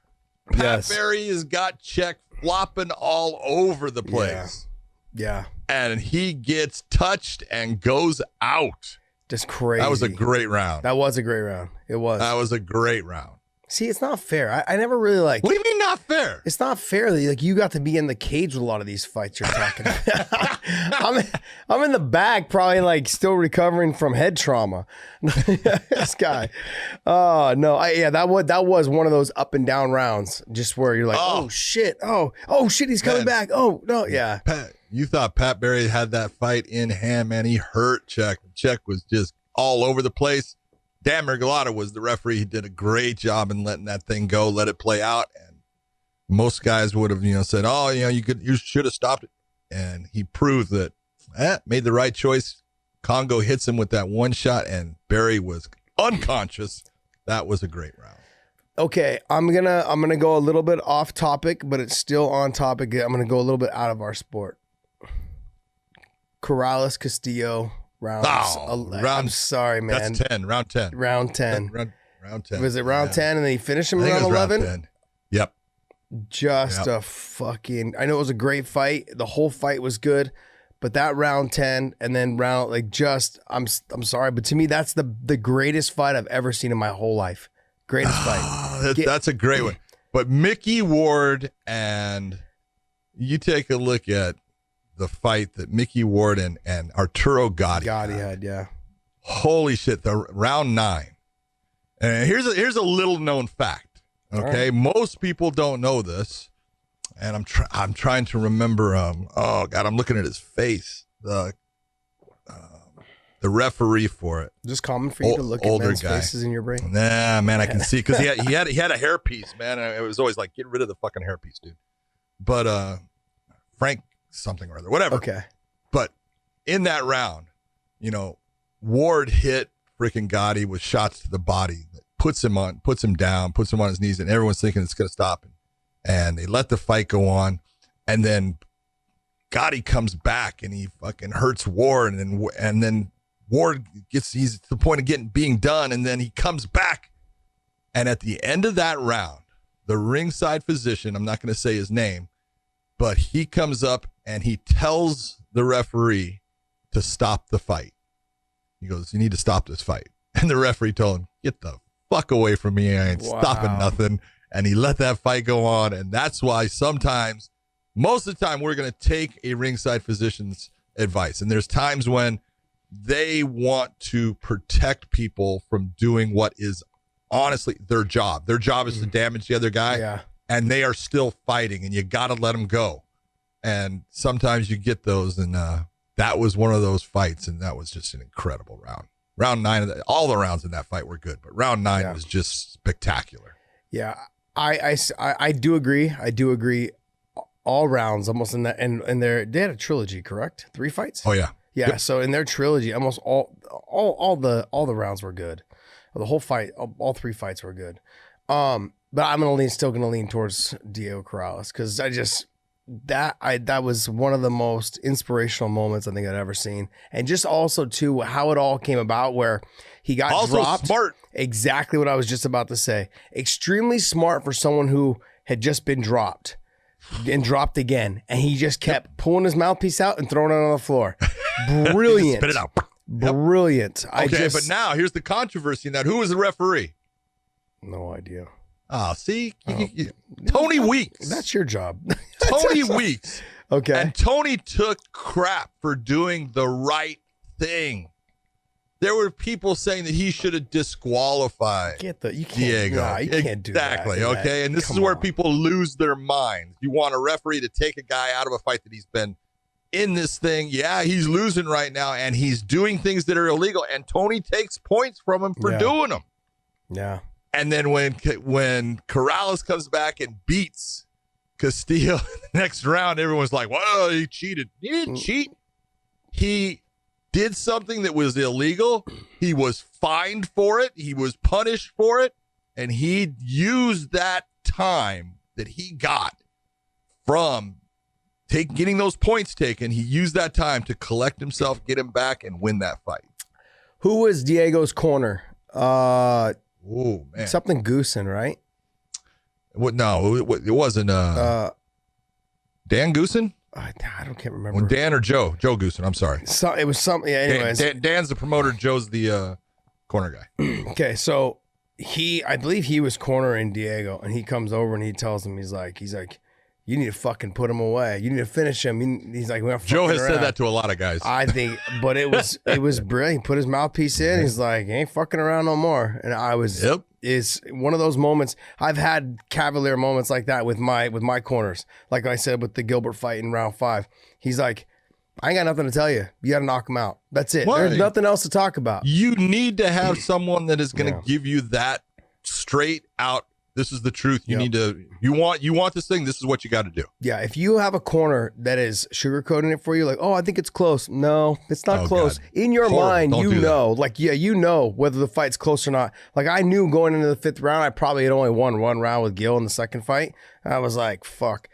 Pat Barry has got Czech flopping all over the place. Yeah. And he gets touched and goes out. Just crazy. That was a great round. That was a great round. It was. That was a great round. See, it's not fair. I never really like. What do you mean not fair? It's not fair that like you got to be in the cage with a lot of these fights you're talking about. I'm in the back, probably like still recovering from head trauma. This guy. Oh no, that was one of those up and down rounds, just where you're like, oh shit, oh shit, he's coming back. Oh no, yeah. You thought Pat Barry had that fight in hand, man. He hurt Czech. Czech was just all over the place. Dan Mergulata was the referee. He did a great job in letting that thing go, let it play out. And most guys would have, said, "Oh, you should have stopped it." And he proved that made the right choice. Congo hits him with that one shot, and Barry was unconscious. That was a great round. Okay, I'm gonna go a little bit off topic, but it's still on topic. I'm gonna go a little bit out of our sport. Corrales Castillo. I'm sorry, man. That's 10. Round 10. Round 10. Round 10. Was it round 10 and then he finished him around 11? Round 10. Yep. A fucking. I know it was a great fight. The whole fight was good, but that round 10 and then I'm sorry, but to me that's the greatest fight I've ever seen in my whole life. Greatest fight. That's a great one. But Mickey Ward, and you take a look at the fight that Mickey Ward and Arturo Gotti had, yeah. Holy shit, the round 9. And here's a little known fact. Okay, right. Most people don't know this, and I'm trying to remember. Oh God, I'm looking at his face. The the referee for it. Just common for you to look at men's faces in your brain. Nah, man, I can see because he had a hairpiece, man. And it was always like, get rid of the fucking hairpiece, dude. But Frank something or other, whatever. Okay. But in that round, you know, Ward hit freaking Gotti with shots to the body that puts him down, puts him on his knees, and everyone's thinking it's going to stop him. And they let the fight go on, and then Gotti comes back and he fucking hurts Ward, and then Ward he's to the point of being done, and then he comes back. And at the end of that round, the ringside physician, I'm not going to say his name, but he comes up and he tells the referee to stop the fight. He goes, you need to stop this fight. And the referee told him, get the fuck away from me. I ain't stopping nothing. And he let that fight go on. And that's why sometimes, most of the time, we're going to take a ringside physician's advice. And there's times when they want to protect people from doing what is honestly their job. Their job is to damage the other guy. Yeah. And they are still fighting, and you got to let them go. And sometimes you get those, and that was one of those fights, and that was just an incredible round. Round 9, all the rounds in that fight were good, but round 9 was just spectacular. Yeah, I do agree. I do agree. All rounds, almost in that, and they had a trilogy, correct? 3 fights. Oh yeah, yeah. Yep. So in their trilogy, almost all the rounds were good. The whole fight, all 3 fights were good. But I'm still gonna lean towards Diego Corrales because that was one of the most inspirational moments I think I'd ever seen, and just also too how it all came about where he got also dropped. Smart. Exactly what I was just about to say. Extremely smart for someone who had just been dropped and dropped again, and he just kept pulling his mouthpiece out and throwing it on the floor. Brilliant. Spit it out. Brilliant. Okay, but now here's the controversy in that. Who was the referee? No idea. Oh, see? Tony Weeks. That's your job. Tony Weeks. Okay. And Tony took crap for doing the right thing. There were people saying that he should have disqualified Diego. Nah, you can't do that. Exactly, okay? And this is where people lose their minds. You want a referee to take a guy out of a fight that he's been in this thing. Yeah, he's losing right now, and he's doing things that are illegal, and Tony takes points from him for doing them. Yeah. And then when Corrales comes back and beats Castillo in the next round, everyone's like, well, he cheated. He didn't cheat. He did something that was illegal. He was fined for it. He was punished for it. And he used that time that he got from getting those points taken. He used that time to collect himself, get him back, and win that fight. Who was Diego's corner? Oh, man. Something Goosen, right? No, it wasn't Dan Goosen? I can't remember. When Dan or Joe Goosen, I'm sorry. So it was something. Yeah, anyways. Dan's the promoter. Joe's the corner guy. Okay, so I believe he was cornering Diego, and he comes over and he tells him, he's like, you need to fucking put him away. You need to finish him. He's like, Joe has said that to a lot of guys. I think, but it was brilliant. He put his mouthpiece in. He's like, ain't fucking around no more. And I was, is one of those moments. I've had cavalier moments like that with my corners. Like I said, with the Gilbert fight in round 5, he's like, I ain't got nothing to tell you. You got to knock him out. That's it. There's nothing else to talk about. You need to have someone that is going to give you that straight out. This is the truth. You need to, you want this thing. This is what you got to do. Yeah. If you have a corner that is sugarcoating it for you, like, oh, I think it's close. No, it's not close. God. In your mind, you know, like, you know whether the fight's close or not. Like I knew going into the 5th round, I probably had only won 1 round with Gil in the 2nd fight. I was like, fuck.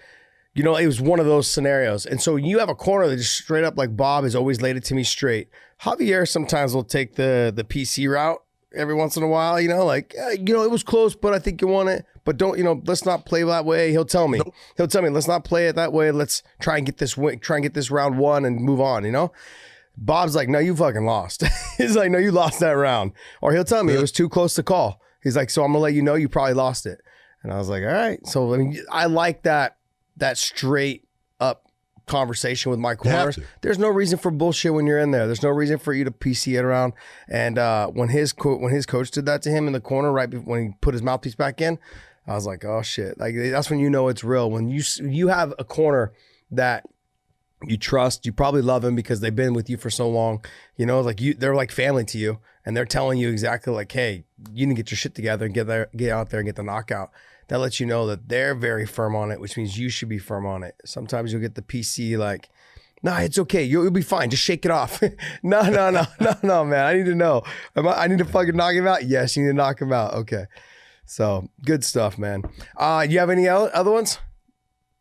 You know, it was one of those scenarios. And so you have a corner that just straight up, like Bob has always laid it to me straight. Javier sometimes will take the PC route every once in a while, you know, like, it was close, but I think you won it. But don't, let's not play that way. He'll tell me. Nope. He'll tell me, let's not play it that way. Let's try and get this round 1 and move on, you know? Bob's like, no, you fucking lost. He's like, no, you lost that round. Or he'll tell me it was too close to call. He's like, so I'm going to let you know you probably lost it. And I was like, all right. So, I mean, I like that straight up conversation with my corners. There's no reason for bullshit when you're in there. There's no reason for you to PC it around. And when his coach did that to him in the corner right before, when he put his mouthpiece back in, I was like, oh shit. Like that's when you know it's real. When you have a corner that you trust, you probably love him because they've been with you for so long, you know, like they're like family to you, and they're telling you exactly like, hey, you need to get your shit together and get out there and get the knockout. That lets you know that they're very firm on it, which means you should be firm on it. Sometimes you'll get the PC like, nah, it's okay. You'll be fine. Just shake it off. No, man. I need to know. I need to fucking knock him out. Yes, you need to knock him out. Okay. So good stuff, man. You have any other ones?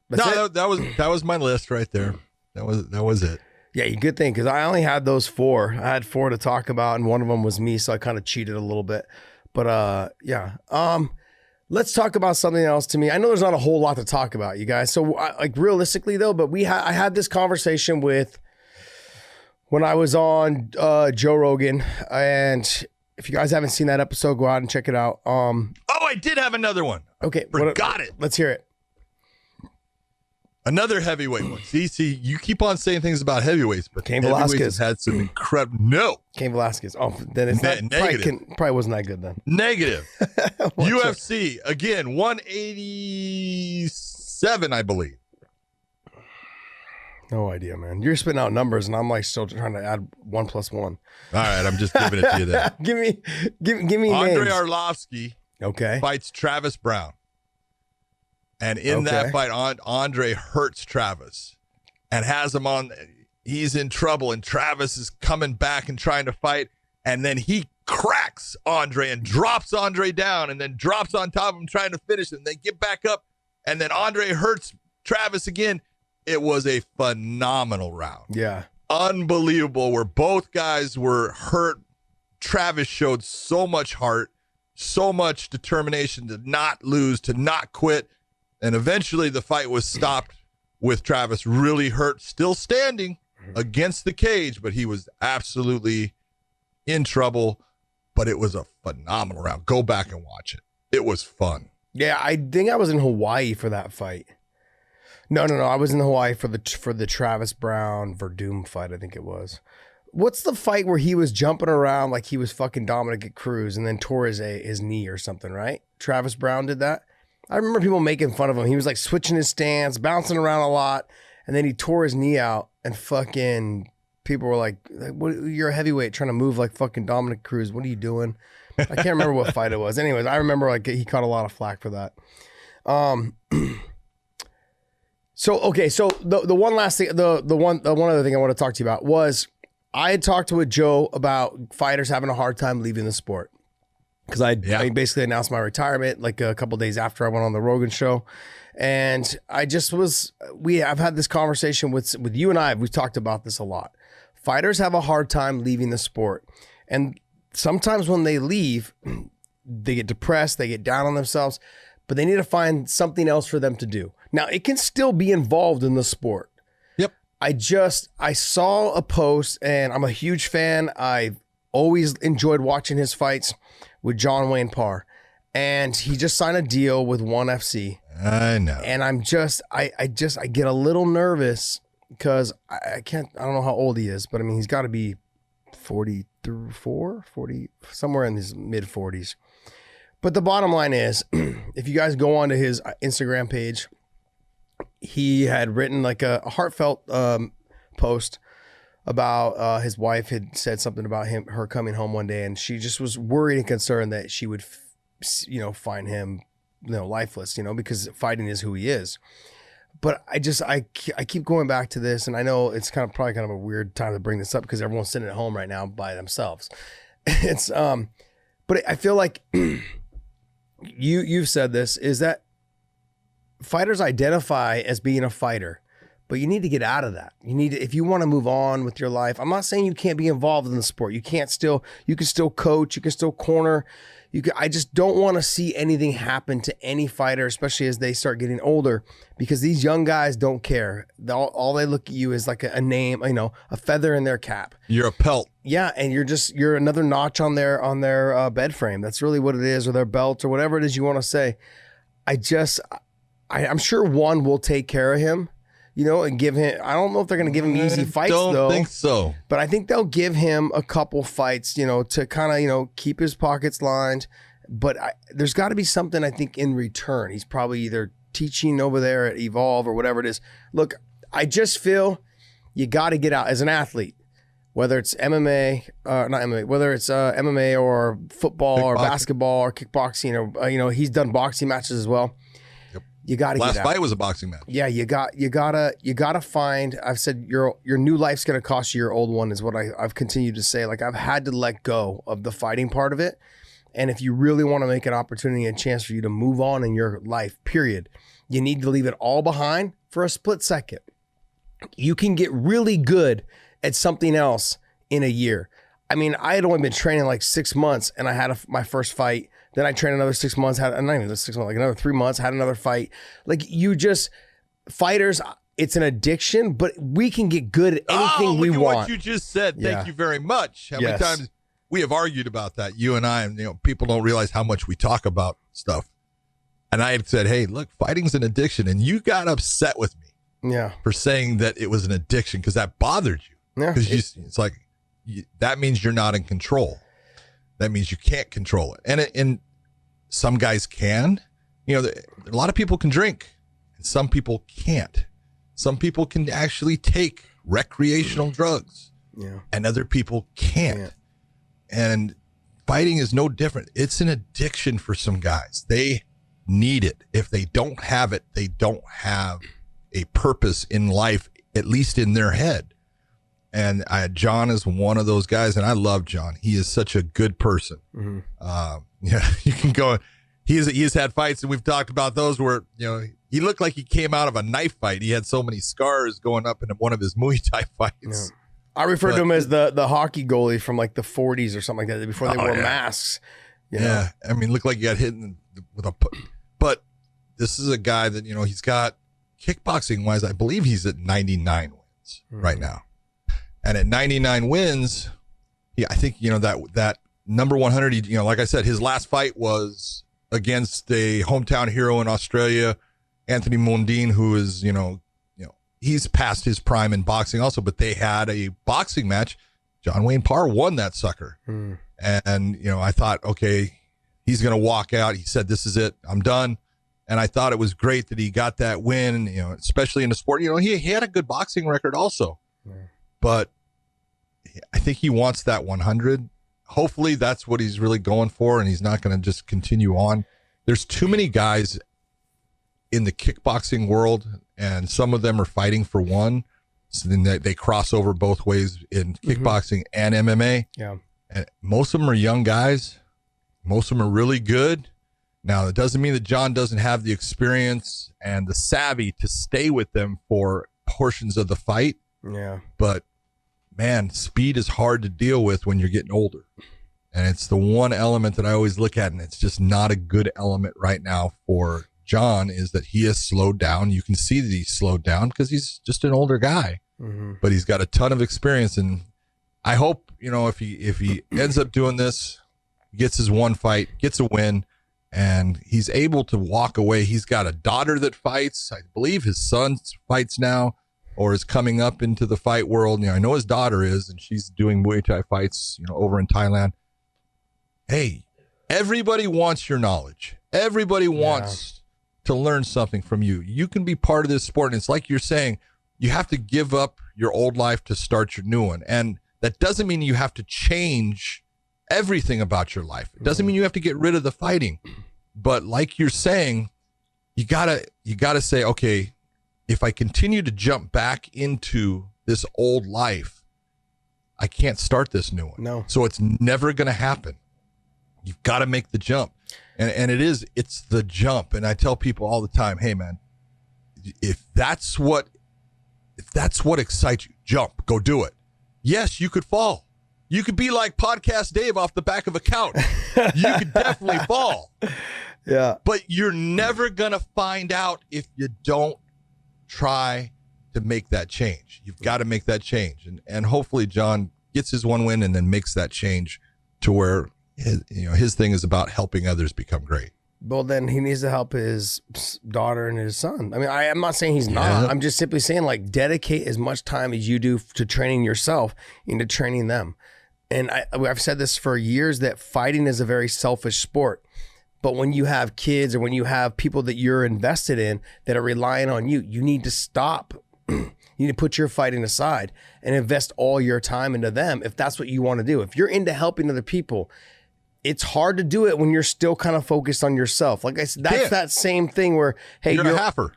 That was my list right there. That was it. Yeah, good thing, because I only had those 4. I had 4 to talk about, and one of them was me, so I kind of cheated a little bit. But yeah. Let's talk about something else to me. I know there's not a whole lot to talk about, you guys. So like realistically though, but I had this conversation when I was on Joe Rogan, and if you guys haven't seen that episode, go out and check it out. I did have another one. Okay. Forgot it. Let's hear it. Another heavyweight one. See, you keep on saying things about heavyweights, but Cain heavyweights Velasquez has had some incredible. No. Cain Velasquez. Oh, then it's not, probably wasn't that good then. Negative. UFC, again, 187, I believe. No idea, man. You're spitting out numbers, and I'm like still trying to add 1 + 1. All right, I'm just giving it to you then. give me Andre names. Arlovsky fights Travis Brown. And in that fight, Andre hurts Travis and has him on. He's in trouble, and Travis is coming back and trying to fight. And then he cracks Andre and drops Andre down, and then drops on top of him trying to finish it. And they get back up, and then Andre hurts Travis again. It was a phenomenal round. Yeah. Unbelievable, where both guys were hurt. Travis showed so much heart, so much determination to not lose, to not quit. And eventually the fight was stopped with Travis really hurt, still standing against the cage, but he was absolutely in trouble. But it was a phenomenal round. Go back and watch it. It was fun. Yeah, I think I was in Hawaii for that fight. No. I was in Hawaii for the Travis Brown Verdum fight, I think it was. What's the fight where he was jumping around like he was fucking Dominic Cruz and then tore his knee or something, right? Travis Brown did that? I remember people making fun of him. He was like switching his stance, bouncing around a lot, and then he tore his knee out, and fucking people were like, "What? You're a heavyweight trying to move like fucking Dominic Cruz. What are you doing?" I can't remember what fight it was. Anyways, I remember like he caught a lot of flack for that. So the one last thing, the one other thing I want to talk to you about was I had talked with Joe about fighters having a hard time leaving the sport. Because I basically announced my retirement like a couple days after I went on the Rogan show. And I just I've had this conversation with you and we've talked about this a lot. Fighters have a hard time leaving the sport. And sometimes when they leave, they get depressed, they get down on themselves, but they need to find something else for them to do. Now, it can still be involved in the sport. Yep. I saw a post, and I'm a huge fan. I've always enjoyed watching his fights with John Wayne Parr, and he just signed a deal with ONE FC. I know. And I get a little nervous because I don't know how old he is, but I mean, he's got to be 44, 40, somewhere in his mid 40s. But the bottom line is, if you guys go onto his Instagram page, he had written like a heartfelt post about his wife had said something about her coming home one day, and she just was worried and concerned that she would, find him, lifeless, because fighting is who he is. But I keep going back to this, and I know it's probably kind of a weird time to bring this up because everyone's sitting at home right now by themselves. It's but I feel like you've said this, is that fighters identify as being a fighter. But you need to get out of that. If you want to move on with your life, I'm not saying you can't be involved in the sport. You can still coach, you can still corner. I just don't want to see anything happen to any fighter, especially as they start getting older, because these young guys don't care. All they look at you is like a name, a feather in their cap. You're a pelt. Yeah, and you're another notch on their bed frame. That's really what it is, or their belt, or whatever it is you want to say. I'm sure ONE will take care of him. And give him, I don't know if they're going to give him easy fights, though. I don't think so. But I think they'll give him a couple fights, to kind of, keep his pockets lined. But there's got to be something, I think, in return. He's probably either teaching over there at Evolve or whatever it is. Look, I just feel you got to get out as an athlete, whether it's MMA, not MMA, whether it's MMA or football or basketball or kickboxing or, he's done boxing matches as well. Yep. You got to get out. Last fight was a boxing match. Yeah, you gotta find. I've said your new life's gonna cost you your old one is what I've continued to say. Like I've had to let go of the fighting part of it, and if you really want to make an opportunity and a chance for you to move on in your life, period, you need to leave it all behind for a split second. You can get really good at something else in a year. I mean, I had only been training like 6 months, and I had my first fight. Then I trained another 6 months, not even 6 months, like another 3 months, had another fight. Like fighters, it's an addiction, but we can get good at anything we want. What you just said. Thank you very much. How many times we have argued about that, you and I, and people don't realize how much we talk about stuff. And I had said, hey, look, fighting's an addiction, and you got upset with me for saying that it was an addiction because that bothered you. Yeah, because it's like that means you're not in control. That means you can't control it. And some guys can. A lot of people can drink, and some people can't. Some people can actually take recreational drugs, and other people can't. And fighting is no different. It's an addiction for some guys. They need it. If they don't have it, they don't have a purpose in life, at least in their head. And John is one of those guys, and I love John. He is such a good person. You can go. He has had fights, and we've talked about those where he looked like he came out of a knife fight. He had so many scars going up in one of his Muay Thai fights. Yeah. I refer to him as the hockey goalie from like the 40s or something like that before they wore masks. Yeah, I mean, looked like he got hit with a. But this is a guy that he's got kickboxing wise. I believe he's at 99 wins right now. And at 99 wins, I think, that number 100, like I said, his last fight was against a hometown hero in Australia, Anthony Mundine, who is, he's past his prime in boxing also, but they had a boxing match. John Wayne Parr won that sucker. And, I thought, okay, he's going to walk out. He said, this is it. I'm done. And I thought it was great that he got that win, especially in the sport. He had a good boxing record also. But I think he wants that 100. Hopefully that's what he's really going for, and he's not going to just continue on. There's too many guys in the kickboxing world, and some of them are fighting for one. So then they cross over both ways in kickboxing and MMA. Yeah. And most of them are young guys. Most of them are really good. Now, it doesn't mean that John doesn't have the experience and the savvy to stay with them for portions of the fight. Yeah. But man, speed is hard to deal with when you're getting older. And it's the one element that I always look at, and it's just not a good element right now for John, is that he has slowed down. You can see that he's slowed down because he's just an older guy, but he's got a ton of experience. And I hope, if he ends up doing this, gets his one fight, gets a win, and he's able to walk away. He's got a daughter that fights. I believe his son fights now, or is coming up into the fight world. I know his daughter is, and she's doing Muay Thai fights, over in Thailand. Hey, everybody wants your knowledge. Everybody wants to learn something from you. You can be part of this sport. And it's like you're saying, you have to give up your old life to start your new one. And that doesn't mean you have to change everything about your life. It doesn't mean you have to get rid of the fighting. But like you're saying, you gotta say, okay, if I continue to jump back into this old life, I can't start this new one. No. So it's never going to happen. You've got to make the jump. And it's the jump. And I tell people all the time, hey man, if that's what excites you, jump, go do it. Yes, you could fall. You could be like Podcast Dave off the back of a couch. You could definitely fall. Yeah. But you're never going to find out if you don't try to make that change. You've got to make that change. And hopefully John gets his one win and then makes that change to where his thing is about helping others become great. Well, then he needs to help his daughter and his son. I mean, I'm not saying he's not. I'm just simply saying, like, dedicate as much time as you do to training yourself into training them. And I've said this for years, that fighting is a very selfish sport. But when you have kids or when you have people that you're invested in that are relying on you, you need to stop You need to put your fighting aside and invest all your time into them if that's what you want to do. If you're into helping other people, it's hard to do it when you're still kind of focused on yourself. Like I said, that's that same thing where, hey, you're a halfer.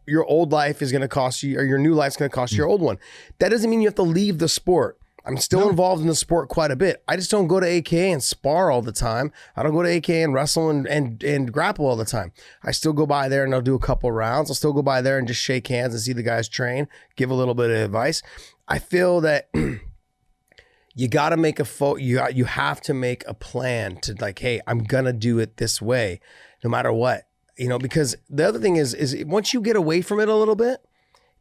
Your old life is going to cost you, or your new life's going to cost you your old one. That doesn't mean you have to leave the sport. I'm still involved in the sport quite a bit. I just don't go to AKA and spar all the time. I don't go to AKA and wrestle and grapple all the time. I still go by there and I'll do a couple rounds. I'll still go by there and just shake hands and see the guys train, give a little bit of advice. I feel that you got to make you have to make a plan to like, hey, I'm going to do it this way no matter what, because the other thing is once you get away from it a little bit,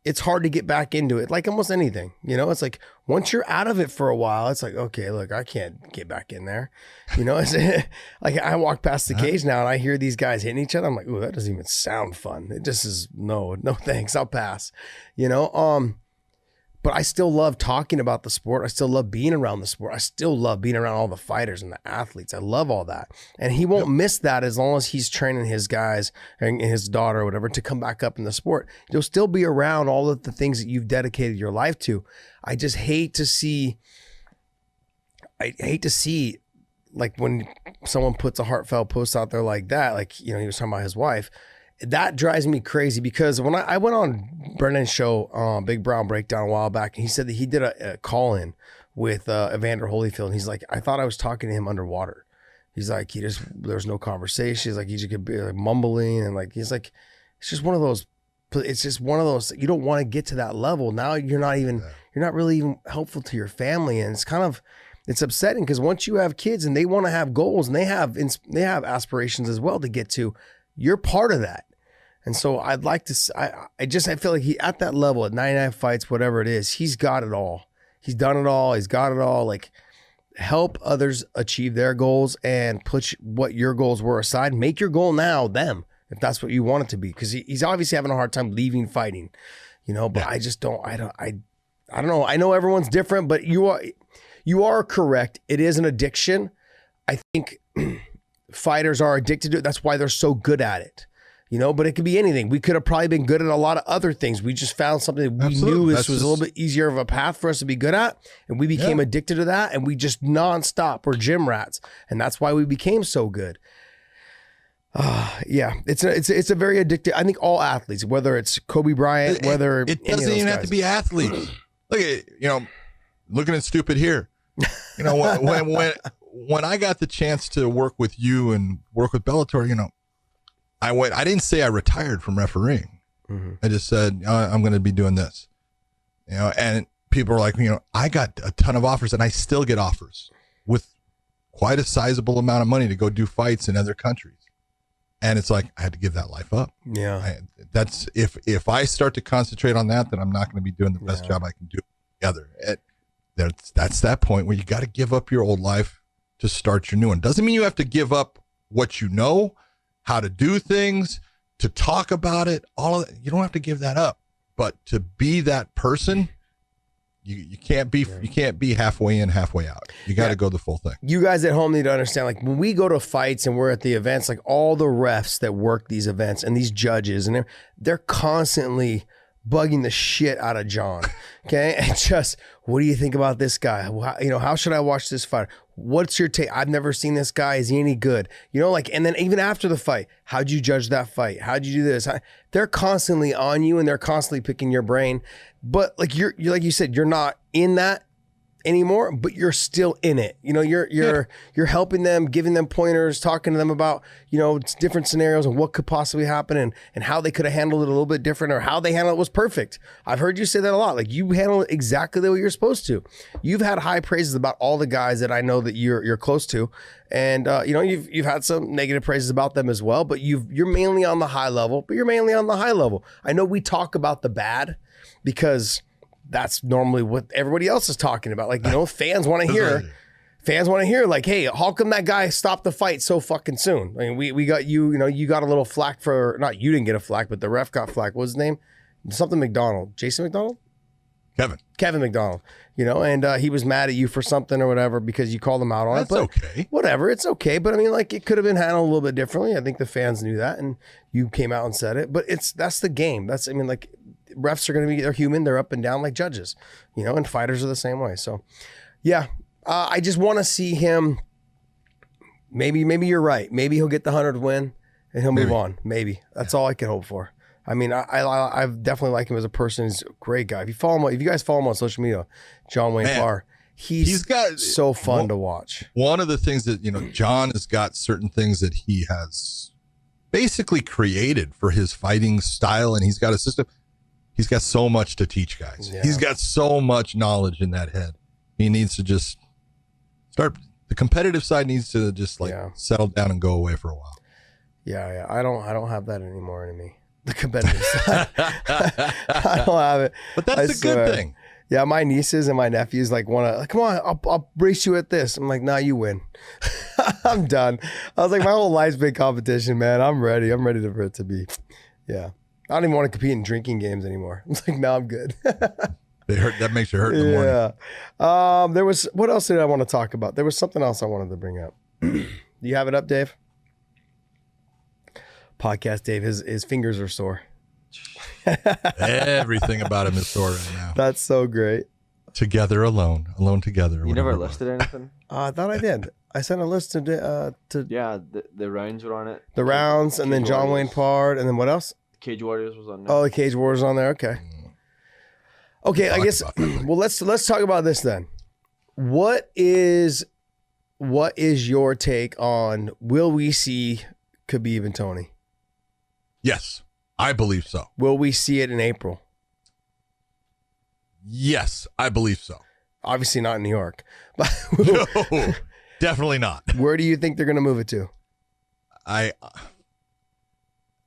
it's hard to get back into it. Like almost anything, it's like once you're out of it for a while, it's like, okay, look, I can't get back in there. It's like I walk past the cage now and I hear these guys hitting each other. I'm like, ooh, that doesn't even sound fun. It just is no thanks. I'll pass, but I still love talking about the sport. I still love being around the sport. I still love being around all the fighters and the athletes. I love all that. And he won't miss that as long as he's training his guys and his daughter or whatever to come back up in the sport. You'll still be around all of the things that you've dedicated your life to. I just hate to see, like when someone puts a heartfelt post out there like that, like, he was talking about his wife. That drives me crazy because when I went on Brennan's show, Big Brown Breakdown, a while back, and he said that he did a call-in with Evander Holyfield. And he's like, I thought I was talking to him underwater. He's like, there's no conversation. He's like, he just could be like mumbling. And like, he's like, it's just one of those, you don't want to get to that level. Now you're not really even helpful to your family. And it's upsetting because once you have kids and they want to have goals and they have aspirations as well to get to, you're part of that. And so I'd like to, I feel like he at that level at 99 fights, whatever it is, he's got it all. He's done it all. He's got it all. Like help others achieve their goals and put what your goals were aside. Make your goal now them, if that's what you want it to be. Cause he's obviously having a hard time leaving fighting, but I don't know. I know everyone's different, but you are correct. It is an addiction. I think fighters are addicted to it. That's why they're so good at it. But it could be anything. We could have probably been good at a lot of other things. We just found something that we knew this was a little bit easier of a path for us to be good at. And we became addicted to that. And we just nonstop were gym rats. And that's why we became so good. It's a very addictive. I think all athletes, whether it's Kobe Bryant, whether it doesn't even have to be athletes. Look at, looking at stupid here. When I got the chance to work with you and work with Bellator, I didn't say I retired from refereeing. Mm-hmm. I just said, I'm going to be doing this, and people are like, I got a ton of offers and I still get offers with quite a sizable amount of money to go do fights in other countries. And it's like, I had to give that life up. Yeah. That's if I start to concentrate on that, then I'm not going to be doing the best job I can do together. That's that point where you got to give up your old life to start your new one. Doesn't mean you have to give up what you know, how to do things, to talk about it, all of that. You don't have to give that up. But to be that person, you can't be halfway in, halfway out. You got to go the full thing. You guys at home need to understand, like when we go to fights and we're at the events, like all the refs that work these events and these judges, and they're constantly bugging the shit out of John. Okay. And just, what do you think about this guy? How should I watch this fight? What's your take? I've never seen this guy. Is he any good? And then even after the fight, how'd you judge that fight? How'd you do this? They're constantly on you and they're constantly picking your brain. But like you're like you said, you're not in that anymore, but you're still in it. You're helping them, giving them pointers, talking to them about, different scenarios and what could possibly happen and how they could have handled it a little bit different or how they handled it was perfect. I've heard you say that a lot. Like you handle it exactly the way you're supposed to. You've had high praises about all the guys that I know that you're close to. And, you've had some negative praises about them as well, but you're mainly on the high level, I know we talk about the bad because that's normally what everybody else is talking about. Like, fans want to hear like, hey, how come that guy stopped the fight so fucking soon? I mean, we got you got a little flack for, not you didn't get a flack, but the ref got flack. What was his name? Something McDonald. Jason McDonald? Kevin McDonald, and he was mad at you for something or whatever because you called him out on it. But okay. Whatever, it's okay. But I mean, like, it could have been handled a little bit differently. I think the fans knew that and you came out and said it. But that's the game. refs are going to be, they're human. They're up and down like judges, you know, and fighters are the same way. So, yeah, I just want to see him. Maybe you're right. Maybe he'll get the 100th win and he'll move on. Maybe that's all I can hope for. I mean, I definitely like him as a person. He's a great guy. If you guys follow him on social media, John Wayne Parr, he's got so fun to watch. One of the things that, you know, John has got certain things that he has basically created for his fighting style, and he's got a system. He's got so much to teach guys. Yeah. He's got so much knowledge in that head. He needs to just start. The competitive side needs to just settle down and go away for a while. Yeah. I don't have that anymore in me. The competitive side. I don't have it. But that's a good thing. Yeah, my nieces and my nephews want to, come on, I'll race you at this. I'm like, nah, you win. I'm done. I was like, my whole life's been competition, man. I'm ready. I'm ready for it to be. Yeah. I don't even want to compete in drinking games anymore. I'm like, no, I'm good. That makes you hurt in the morning. There was, what else did I want to talk about? There was something else I wanted to bring up. Do you have it up, Dave? Podcast Dave, his fingers are sore. Everything about him is sore right now. That's so great. Together alone together. You never listed anything? I thought I did. I sent a list to yeah, the rounds were on it. The rounds, and then John Wayne Parr, and then what else? Cage Warriors was on there. Oh, the Cage Warriors on there. Okay. Okay, I guess. Well, let's talk about this then. What is your take on, will we see Khabib and Tony? Yes, I believe so. Will we see it in April? Yes, I believe so. Obviously not in New York. But no, definitely not. Where do you think they're going to move it to?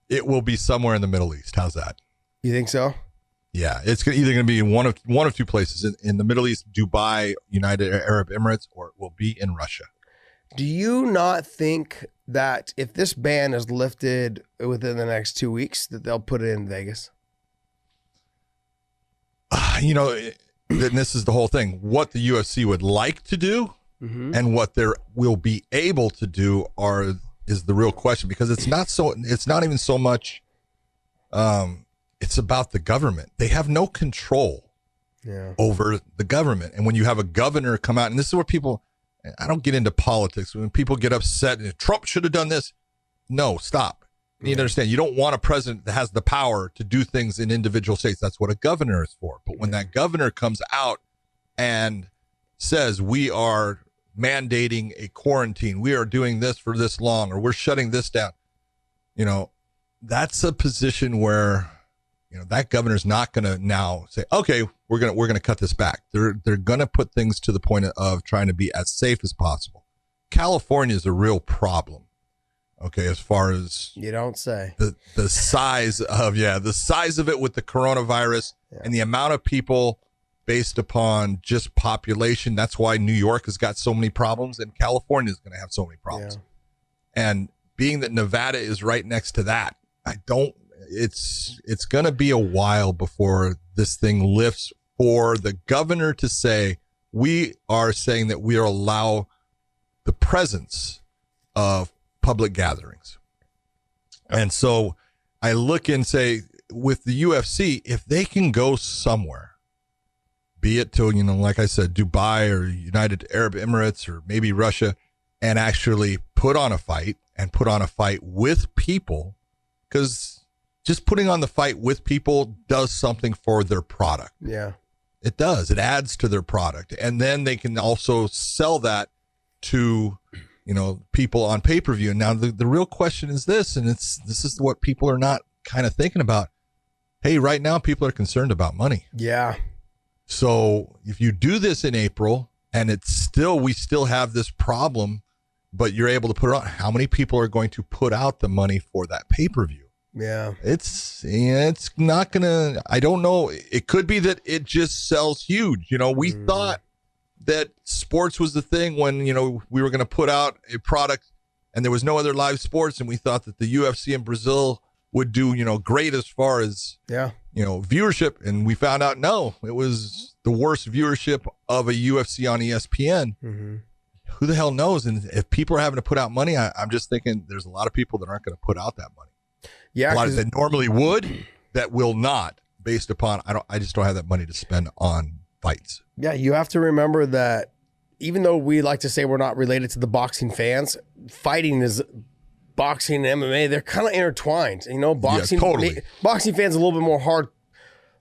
It will be somewhere in the Middle East. How's that? You think so? Yeah, it's either going to be in one of two places. In the Middle East, Dubai, United Arab Emirates, or it will be in Russia. Do you not think that if this ban is lifted within the next 2 weeks, that they'll put it in Vegas? You know, this is the whole thing. What the UFC would like to do and what they will be able to do is the real question, because it's not even so much it's about the government. They have no control over the government. And when you have a governor come out, and this is where people, I don't get into politics. When people get upset and Trump should have done this. No, stop. You need to understand, you don't want a president that has the power to do things in individual states. That's what a governor is for. But when that governor comes out and says, we are mandating a quarantine, we are doing this for this long, or we're shutting this down, you know, that's a position where, you know, that governor's not going to now say, okay, we're going to cut this back. They're going to put things to the point of trying to be as safe as possible. California is a real problem. Okay, as far as you don't say, the size of it with the coronavirus and the amount of people based upon just population. That's why New York has got so many problems, and California is going to have so many problems. Yeah. And being that Nevada is right next to that, it's going to be a while before this thing lifts for the governor to say, we are saying that we allow the presence of public gatherings. And so I look and say, with the UFC, if they can go somewhere, be it to, you know, like I said, Dubai or United Arab Emirates or maybe Russia, and actually put on a fight with people, because just putting on the fight with people does something for their product. Yeah, it does. It adds to their product. And then they can also sell that to, you know, people on pay-per-view. And now the real question is this, and this is what people are not kind of thinking about. Hey, right now people are concerned about money. Yeah. So if you do this in April and we still have this problem, but you're able to put it on, how many people are going to put out the money for that pay-per-view? Yeah. It's not gonna, I don't know. It could be that it just sells huge. You know, we thought that sports was the thing when, you know, we were going to put out a product and there was no other live sports, and we thought that the UFC in Brazil would do, you know, great as far as, you know, viewership. And we found out, no, it was the worst viewership of a UFC on ESPN. Who the hell knows? And if people are having to put out money, I'm just thinking there's a lot of people that aren't going to put out that money. Yeah. A lot that normally would, that will not, based upon I just don't have that money to spend on fights. Yeah, you have to remember that even though we like to say we're not related to the boxing fans, boxing and MMA, they're kind of intertwined. You know, boxing, totally. Boxing fans are a little bit more hard.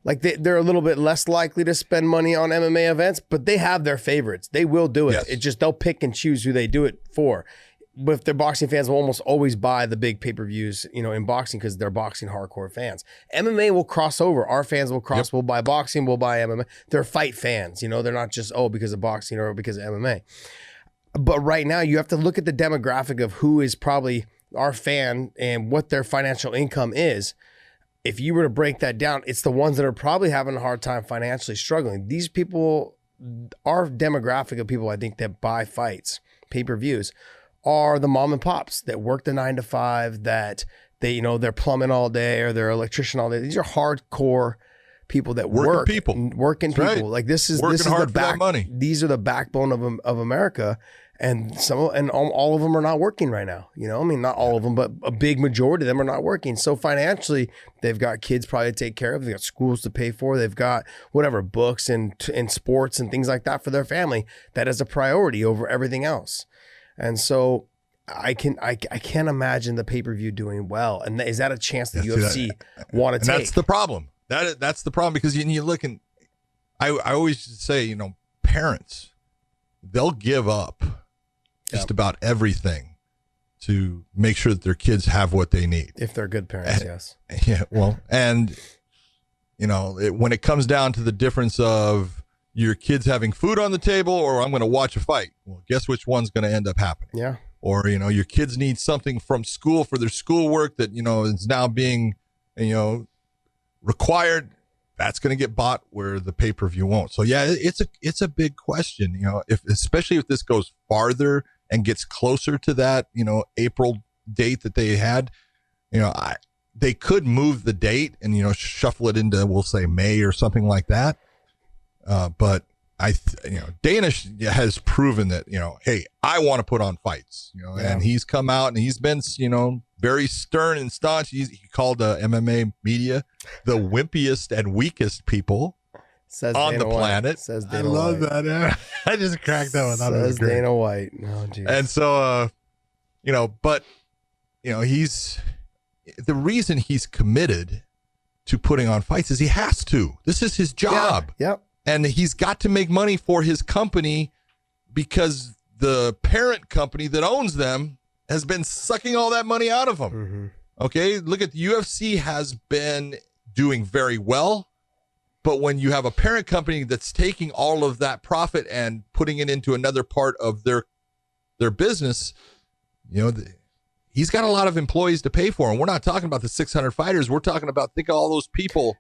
Like they're a little bit less likely to spend money on MMA events, but they have their favorites. They will do it. Yes. It just, they'll pick and choose who they do it for. But if they're boxing fans, will almost always buy the big pay-per-views, you know, in boxing because they're boxing hardcore fans. MMA will cross over. Our fans will cross. We'll buy boxing. We'll buy MMA. They're fight fans. You know, they're not just, because of boxing or because of MMA. But right now, you have to look at the demographic of who is probably our fan and what their financial income is. If you were to break that down, it's the ones that are probably having a hard time financially struggling. These people, our demographic of people, I think, that buy fights, pay-per-views, are the mom and pops that work the 9 to 5, that they, you know, they're plumbing all day or they're electrician all day. These are hardcore people that working people. Right. Like this is the back money. These are the backbone of America. And all of them are not working right now. You know, I mean, not all of them, but a big majority of them are not working. So financially, they've got kids probably to take care of. They've got schools to pay for. They've got whatever books and sports and things like that for their family. That is a priority over everything else. And so I can't imagine the pay-per-view doing well. And is that a chance that UFC want to take? That's the problem. That's the problem, because you look, and I always say, you know, parents, they'll give up just about everything to make sure that their kids have what they need. If they're good parents, yes. Yeah, well, and, you know, when it comes down to the difference of your kids having food on the table or I'm going to watch a fight, well, guess which one's going to end up happening? Yeah. Or, you know, your kids need something from school for their schoolwork that, you know, is now being, you know, required. That's going to get bought where the pay-per-view won't. So yeah, it's a big question, you know, especially if this goes farther and gets closer to that, you know, April date that they had, you know, they could move the date and, you know, shuffle it into, we'll say May or something like that. But you know, Dana has proven that, you know, hey, I want to put on fights, you know, and he's come out and he's been, you know, very stern and staunch. He called MMA media the wimpiest and weakest people on the planet. Says Dana I love White. that. I just cracked that one. Says Dana White. Oh, geez. And so, you know, but, you know, the reason he's committed to putting on fights is he has to. This is his job. Yep. And he's got to make money for his company because the parent company that owns them has been sucking all that money out of him. Mm-hmm. Okay, look at the UFC has been doing very well, but when you have a parent company that's taking all of that profit and putting it into another part of their business, you know, he's got a lot of employees to pay for. And we're not talking about the 600 fighters. We're talking about, think of all those people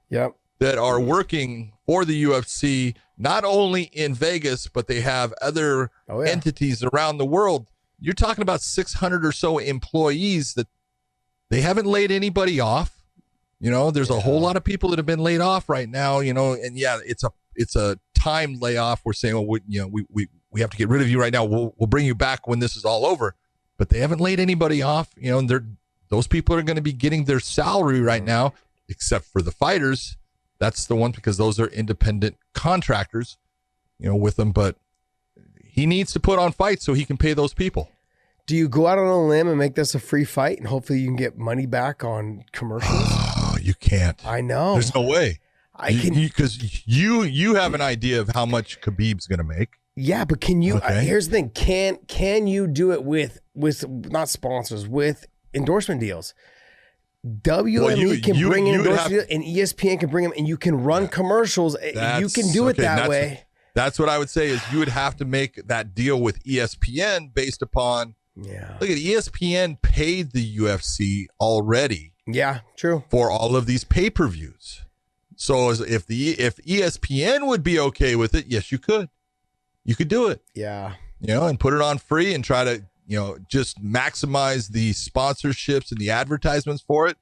that are working for the UFC, not only in Vegas, but they have other entities around the world. You're talking about 600 or so employees that they haven't laid anybody off. You know, there's a whole lot of people that have been laid off right now, you know, and it's a time layoff. We're saying, well, we have to get rid of you right now. We'll bring you back when this is all over, but they haven't laid anybody off, you know, and those people are going to be getting their salary right now, except for the fighters. That's the one, because those are independent contractors, you know, with them, but he needs to put on fights so he can pay those people. Do you go out on a limb and make this a free fight and hopefully you can get money back on commercials? Oh, you can't. I know. There's no way. Because you have an idea of how much Khabib's going to make. Yeah, but can you? Here's the thing: can you do it with not sponsors, with endorsement deals? WME can bring in endorsement and ESPN can bring them, and you can run commercials. You can do it that way. That's what I would say is you would have to make that deal with ESPN based upon. Yeah. Look at ESPN paid the UFC already. Yeah, true. For all of these pay-per-views. So if ESPN would be okay with it, yes, you could. You could do it. Yeah. You know, and put it on free and try to, you know, just maximize the sponsorships and the advertisements for it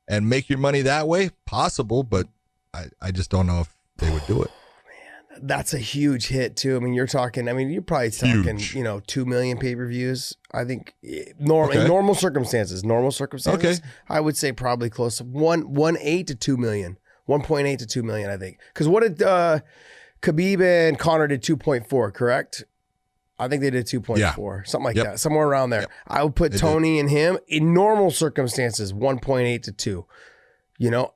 and make your money that way. Possible, but I just don't know if they would do it. Man, that's a huge hit too. I mean, you're probably talking, you know, 2 million pay-per-views. I think in normal circumstances, I would say probably close to 1.8 to 2 million. 1.8 to 2 million, I think. Because what did Khabib and Conor did 2.4, correct? I think they did 2.4, something like that, somewhere around there. Yep. I would put Tony and him in normal circumstances, 1.8 to 2. You know,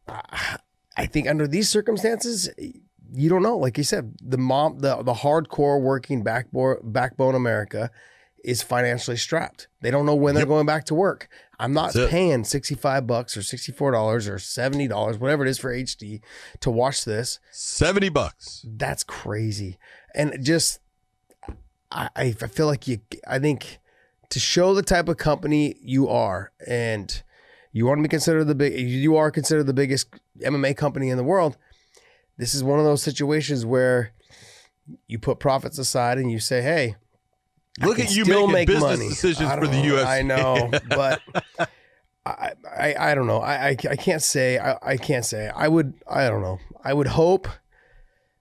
I think under these circumstances, you don't know. Like you said, the hardcore working backbone America is financially strapped. They don't know when they're going back to work. I'm not paying $65 or $64 or $70, whatever it is for HD to watch this. $70. That's crazy. And just, I feel like I think to show the type of company you are, and you want to be considered you are considered the biggest MMA company in the world. This is one of those situations where you put profits aside and you say, hey, look at you making business decisions for the UFC. I know, but I don't know. I can't say. I can't say. I don't know. I would hope.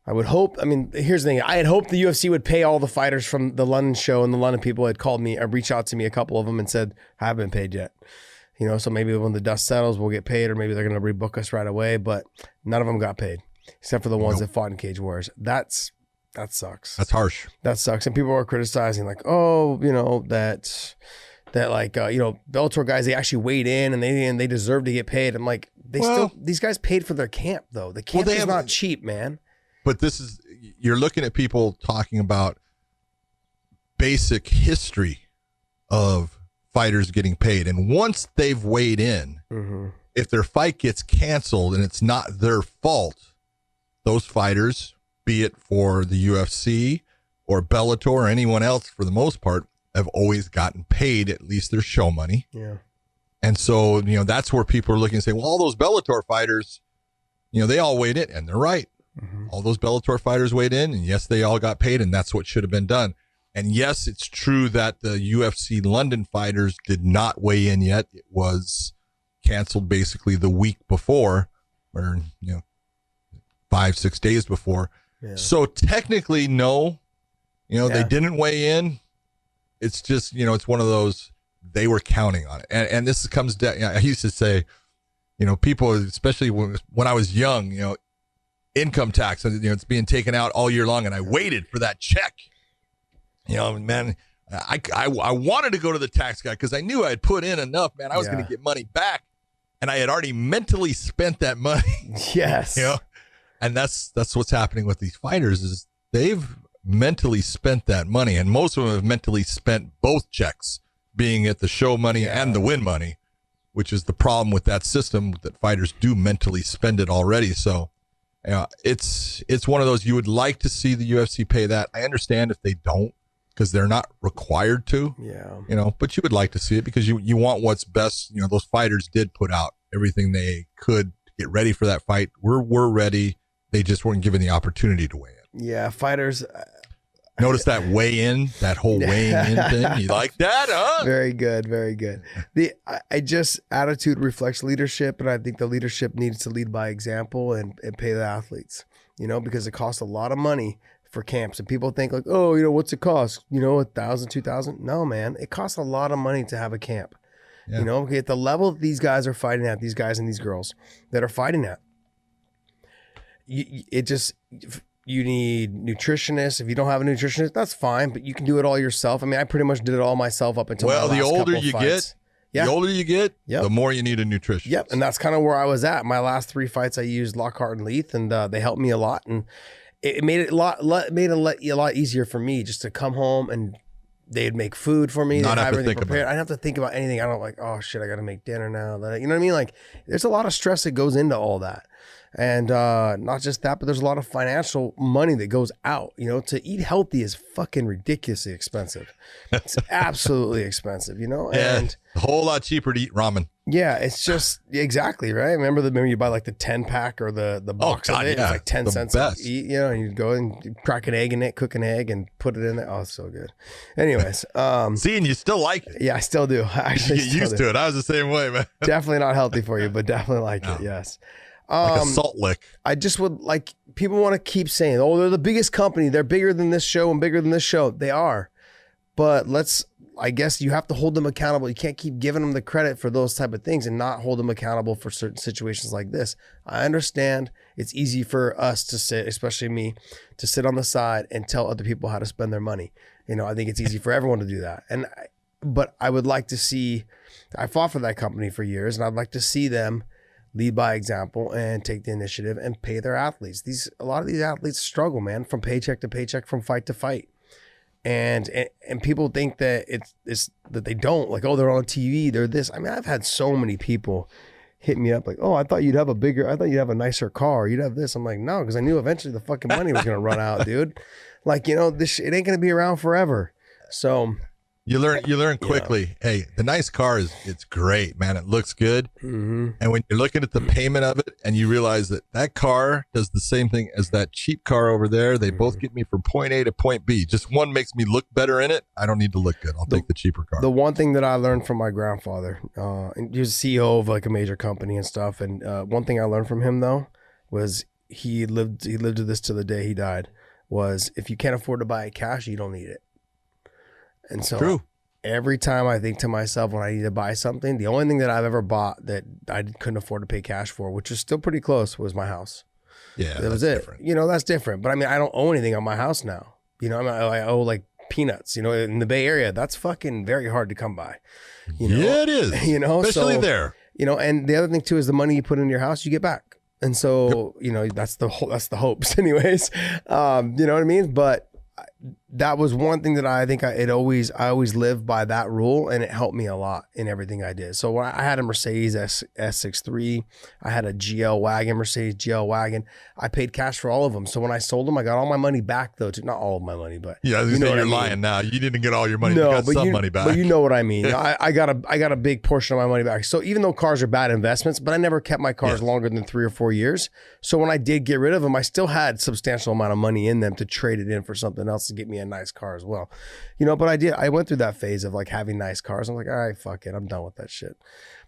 I mean, here's the thing. I had hoped the UFC would pay all the fighters from the London show, and the London people had called me or reached out to me, a couple of them, and said, I haven't been paid yet. You know, so maybe when the dust settles, we'll get paid, or maybe they're going to rebook us right away. But none of them got paid, except for the ones that fought in Cage Wars. That sucks. That's harsh. That sucks. And people are criticizing, like, oh, you know, that like, you know, Bellator guys, they actually weighed in and they deserve to get paid. I'm like, these guys paid for their camp, though. The camp is not cheap, man. But you're looking at people talking about basic history of fighters getting paid. And once they've weighed in, if their fight gets canceled and it's not their fault, those fighters, be it for the UFC or Bellator or anyone else, for the most part, have always gotten paid at least their show money. Yeah. And so, you know, that's where people are looking and say, well, all those Bellator fighters, you know, they all weighed in, and they're right. All those Bellator fighters weighed in, and yes, they all got paid, and that's what should have been done. And yes, it's true that the UFC London fighters did not weigh in yet. It was canceled basically the week before, or, you know, 5-6 days before. Yeah. So technically, no, you know, they didn't weigh in. It's just, you know, it's one of those, they were counting on it. And this comes down, I used to say, you know, people, especially when I was young, you know, income tax, you know, it's being taken out all year long, and I waited for that check. You know, man, I wanted to go to the tax guy because I knew I had put in enough, man. I was going to get money back, and I had already mentally spent that money. Yes. You know, and that's what's happening with these fighters, is they've mentally spent that money, and most of them have mentally spent both checks, being at the show money and the win money, which is the problem with that system, that fighters do mentally spend it already. So it's one of those, you would like to see the UFC pay that. I understand if they don't, because they're not required to, you know, but you would like to see it because you want what's best. You know, those fighters did put out everything they could to get ready for that fight. We're ready. They just weren't given the opportunity to weigh in. Yeah, fighters. Notice that weigh-in, that whole weighing in thing. You like that, huh? Very good, very good. Attitude reflects leadership, and I think the leadership needs to lead by example and pay the athletes, you know, because it costs a lot of money for camps. And people think like, oh, you know, what's it cost? You know, $1,000, $2,000? No, man, it costs a lot of money to have a camp. Yeah. You know, at the level that these guys are fighting at, these guys and these girls that are fighting at, you need nutritionists. If you don't have a nutritionist, that's fine, but you can do it all yourself. I mean, I pretty much did it all myself up until the older you get, the more you need a nutritionist. Yep, and that's kind of where I was at. My last 3 fights, I used Lockhart and Leith, and they helped me a lot, and it made it a lot easier for me just to come home and they'd make food for me. Not have to think prepared. I didn't have to think about anything. I don't like, oh shit, I got to make dinner now. You know what I mean? Like, there's a lot of stress that goes into all that. And not just that, but there's a lot of financial money that goes out. You know, to eat healthy is fucking ridiculously expensive. It's absolutely expensive, you know? Yeah, and a whole lot cheaper to eat ramen. Yeah, it's just exactly right. Remember you buy like the 10-pack or the box of it? Yeah. It's like 10 cents to eat, you know, and you go and you crack an egg in it, cook an egg and put it in there. Oh, it's so good. Anyways. See, and you still like it. Yeah, I still do. I actually get used to it. I was the same way, man. Definitely not healthy for you, but definitely like it, yes. Like a salt lick. I just would like, people want to keep saying, oh, they're the biggest company. They're bigger than this show and bigger than this show. They are. but I guess you have to hold them accountable. You can't keep giving them the credit for those type of things and not hold them accountable for certain situations like this. I understand it's easy for us to sit, especially me, to sit on the side and tell other people how to spend their money. I think it's easy for everyone to do that. But I would like to see, I fought for that company for years, and I'd like to see them lead by example and take the initiative and pay their athletes. A lot of these athletes struggle, man, from paycheck to paycheck, from fight to fight. And people think that it's that they don't, like, oh, they're on TV, they're this. I mean, I've had so many people hit me up like, oh, I thought you'd have a nicer car, you'd have this. I'm like, no, because I knew eventually the fucking money was gonna run out, dude. Like, this it ain't gonna be around forever. So you learn quickly. Hey, the nice car it's great, man. It looks good. Mm-hmm. And when you're looking at the payment of it and you realize that car does the same thing as that cheap car over there, they both get me from point A to point B. Just one makes me look better in it. I don't need to look good. I'll take the cheaper car. The one thing that I learned from my grandfather, he was CEO of like a major company and stuff. And one thing I learned from him though was he lived to this to the day he died, was if you can't afford to buy it cash, you don't need it. And so True. Every time I think to myself when I need to buy something, the only thing that I've ever bought that I couldn't afford to pay cash for, which is still pretty close, was my house. Yeah, that was it. Different. That's different. But I mean, I don't owe anything on my house now. I owe like peanuts. In the Bay Area, that's fucking very hard to come by. Yeah, it is. Especially there. And the other thing too is the money you put in your house, you get back. And so that's the hopes, anyways. You know what I mean? But that was one thing that I think I always lived by that rule, and it helped me a lot in everything I did. So when I had a Mercedes S63, I had a Mercedes GL wagon. I paid cash for all of them. So when I sold them, I got all my money back though. Not all of my money, but yeah, you're lying now. You didn't get all your money. No, you got some money back. But you know what I mean. I got a big portion of my money back. So even though cars are bad investments, but I never kept my cars longer than 3 or 4 years. So when I did get rid of them, I still had substantial amount of money in them to trade it in for something else to get me a nice car as well. But I went through that phase of like having nice cars. I'm like, all right, fuck it, I'm done with that shit.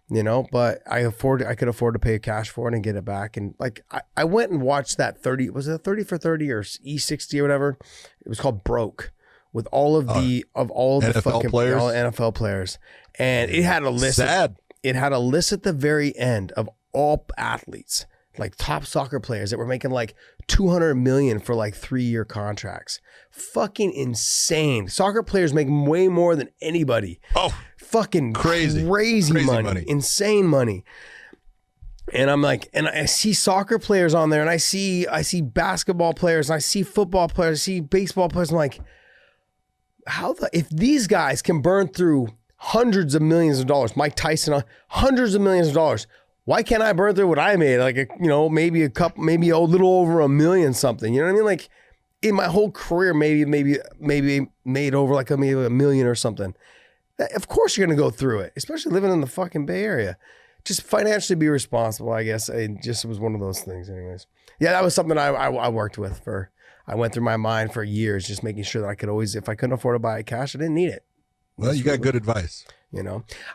But I could afford to pay cash for it and get it back. And like I went and watched that 30, was it a 30 for 30 or E60 or whatever? It was called Broke, with all of the NFL fucking players. All NFL players. And it had a list. It had a list at the very end of all athletes, like top soccer players that were making like $200 million for like 3-year contracts. Fucking insane. Soccer players make way more than anybody. Oh, fucking crazy money. Insane money. And I'm like, and I see soccer players on there, and I see basketball players, and I see football players, I see baseball players. I'm like, if these guys can burn through hundreds of millions of dollars, Mike Tyson, hundreds of millions of dollars, why can't I burn through what I made? Like, maybe a little over $1 million something. You know what I mean? Like in my whole career, maybe made over like maybe $1 million or something. Of course you're going to go through it, especially living in the fucking Bay Area. Just financially be responsible, I guess. It just was one of those things anyways. Yeah, that was something I worked with I went through my mind for years, just making sure that I could always, if I couldn't afford to buy cash, I didn't need it. Well, you got good advice.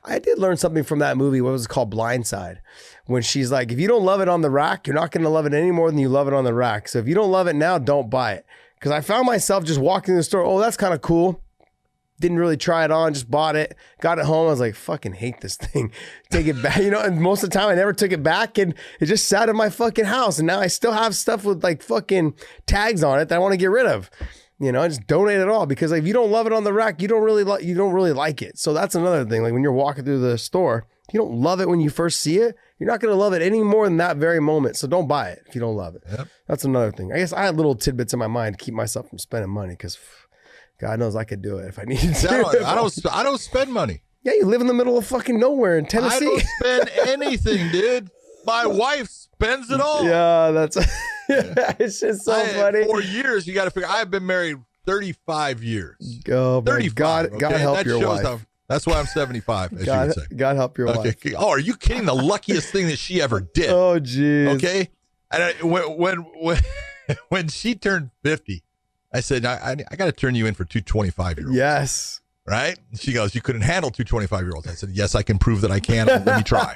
I did learn something from that movie. What was it called? Blindside. When she's like, if you don't love it on the rack, you're not going to love it any more than you love it on the rack. So if you don't love it now, don't buy it. Because I found myself just walking in the store. Oh, that's kind of cool. Didn't really try it on, just bought it, got it home. I was like, fucking hate this thing. Take it back. And most of the time I never took it back, and it just sat in my fucking house. And now I still have stuff with like fucking tags on it that I want to get rid of. I just donate it all, because like, if you don't love it on the rack, you don't really like it. So that's another thing. Like when you're walking through the store, if you don't love it when you first see it, you're not going to love it any more than that very moment. So don't buy it if you don't love it. Yep. That's another thing. I guess I had little tidbits in my mind to keep myself from spending money, because God knows I could do it if I needed to. I don't spend money. Yeah, you live in the middle of fucking nowhere in Tennessee. I don't spend anything, dude. My wife spends it all. Yeah, that's it's just so funny. 4 years, you got to figure. I've been married 35 years. Oh, 35. God help your wife. That's why I'm 75. As God, you would say. God help your wife. Oh, are you kidding? The luckiest thing that she ever did. Oh, geez. Okay. And when she turned 50, I said, I got to turn you in for 2 25-year-olds. Yes. Right? She goes, you couldn't handle 2 25-year-olds. I said, yes, I can prove that I can. Let me try.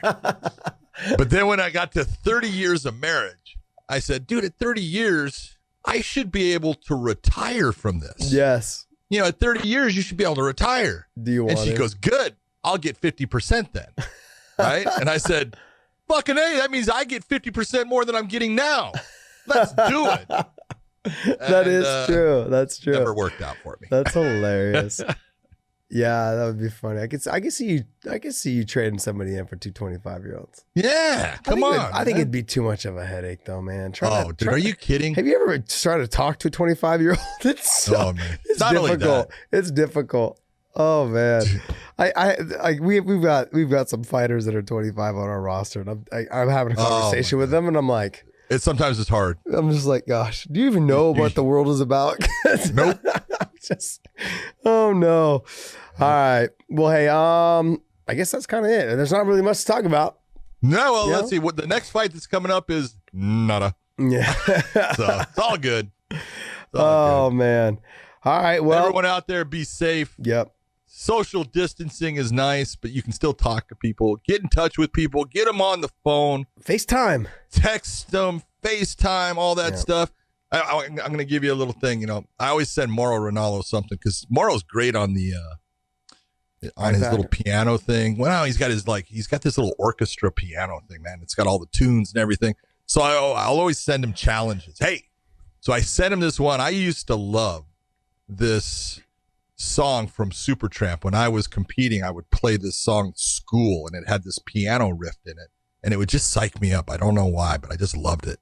But then when I got to 30 years of marriage, I said, dude, at 30 years, I should be able to retire from this. Yes. at 30 years, you should be able to retire. Do you want And she it? goes, good. I'll get 50% then. Right? And I said, fucking A, that means I get 50% more than I'm getting now. Let's do it. That is true. That's true. Never worked out for me. That's hilarious. Yeah, that would be funny. I could see you trading somebody in for 2 25-year-olds. Yeah, come on. I think it'd be too much of a headache, though, man. Dude, are you kidding? Have you ever tried to talk to a 25-year-old? It's man. it's Not only difficult. that. It's difficult. Oh man, we've got some fighters that are 25 on our roster, and I'm having a conversation with them, and I'm like, sometimes it's hard. I'm just like, gosh, do you even know what the world is about? Nope. Oh no. All right. Well, hey, I guess that's kind of it. There's not really much to talk about. No, well, let's see. What the next fight that's coming up is nada. Yeah. So it's all good. Man. All right. Well, everyone out there, be safe. Yep. Social distancing is nice, but you can still talk to people, get in touch with people, get them on the phone, FaceTime, text them, FaceTime, all that stuff. I'm going to give you a little thing. I always send Mauro Ronaldo something because Mauro's great on the on his little piano thing. Well, he's got this little orchestra piano thing, man. It's got all the tunes and everything. So I'll always send him challenges. Hey, so I sent him this one. I used to love this song from Supertramp. When I was competing, I would play this song at school, and it had this piano riff in it, and it would just psych me up. I don't know why, but I just loved it.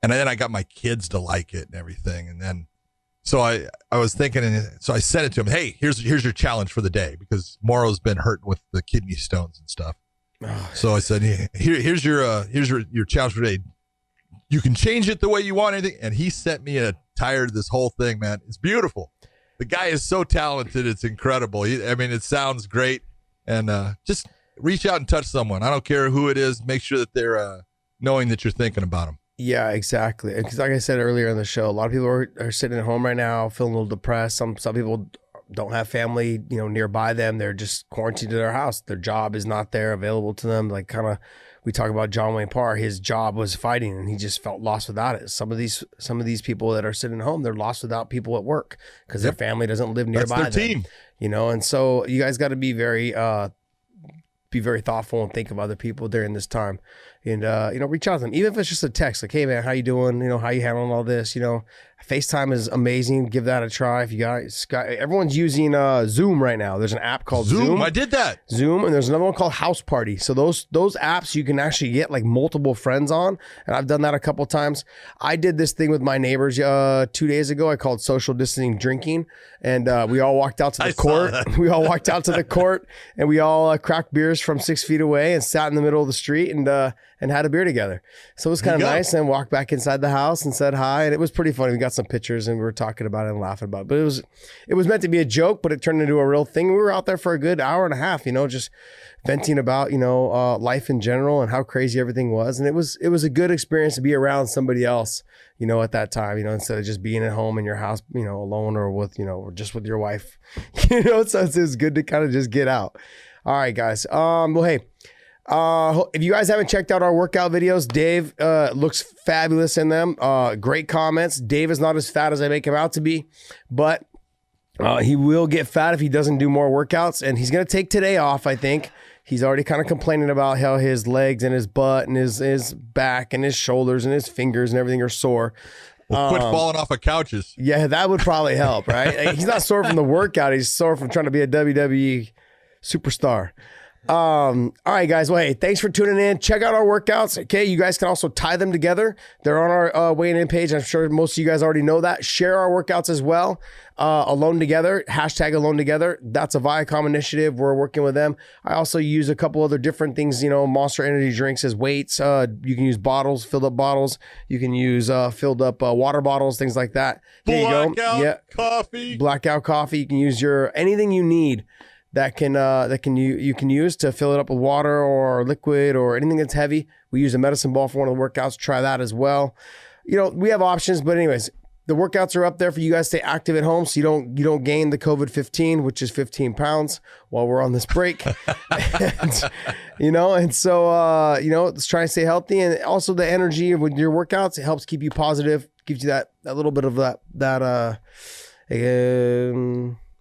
And then I got my kids to like it and everything. And then, so I was thinking, and so I sent it to him. Hey, here's your challenge for the day, because Mauro's been hurt with the kidney stones and stuff. So I said, here's your challenge for today. You can change it the way you want, anything. And he sent me a tire to this whole thing, man. It's beautiful. The guy is so talented. It's incredible. It sounds great. And just reach out and touch someone. I don't care who it is. Make sure that they're knowing that you're thinking about them. Yeah, exactly. Because like I said earlier in the show, a lot of people are sitting at home right now, feeling a little depressed. Some people don't have family, nearby them. They're just quarantined in their house. Their job is not there available to them. Like we talk about John Wayne Parr. His job was fighting, and he just felt lost without it. Some of these people that are sitting at home, they're lost without people at work because their family doesn't live nearby. That's their team. And so you guys got to be very thoughtful and think of other people during this time. And, reach out to them, even if it's just a text, like, hey man, how you doing? How you handling all this? FaceTime is amazing. Give that a try. If you everyone's using Zoom right now. There's an app called Zoom. I did that. Zoom, and there's another one called House Party. So those apps you can actually get like multiple friends on, and I've done that a couple times. I did this thing with my neighbors 2 days ago. I called social distancing drinking, and we all walked out to the court. We all walked out to the court, and we all cracked beers from 6 feet away and sat in the middle of the street and had a beer together. So it was kind of nice, and walked back inside the house and said hi, and it was pretty funny. We got some pictures and we were talking about it and laughing about it. But it was meant to be a joke, but it turned into a real thing. We were out there for a good hour and a half, just venting about, life in general and how crazy everything was. And it was a good experience to be around somebody else, at that time, instead of just being at home in your house, alone or with, or just with your wife, so it was good to kind of just get out. All right, guys. Well, hey, if you guys haven't checked out our workout videos, Dave looks fabulous in them. Great comments. Dave is not as fat as I make him out to be, but he will get fat if he doesn't do more workouts, and he's going to take today off, I think. He's already kind of complaining about how his legs and his butt and his back and his shoulders and his fingers and everything are sore. Well, quit falling off of couches. Yeah, that would probably help, right? He's not sore from the workout. He's sore from trying to be a WWE superstar. All right, guys. Well, hey, thanks for tuning in. Check out our workouts. Okay, you guys can also tie them together. They're on our weighing in page. I'm sure most of you guys already know that. Share our workouts as well. Alone Together, hashtag Alone Together. That's a Viacom initiative. We're working with them. I also use a couple other different things, Monster energy drinks as weights. You can use bottles, filled up bottles. You can use filled up water bottles, things like that. Here you go. Coffee. Blackout coffee. You can use anything you need that you can use to fill it up with water or liquid or anything that's heavy. We use a medicine ball for one of the workouts. Try that as well. We have options, but anyways, the workouts are up there for you guys to stay active at home, so you don't gain the COVID-15, which is 15 pounds while we're on this break. And so let's try and stay healthy, and also the energy with your workouts, it helps keep you positive, gives you that little bit of that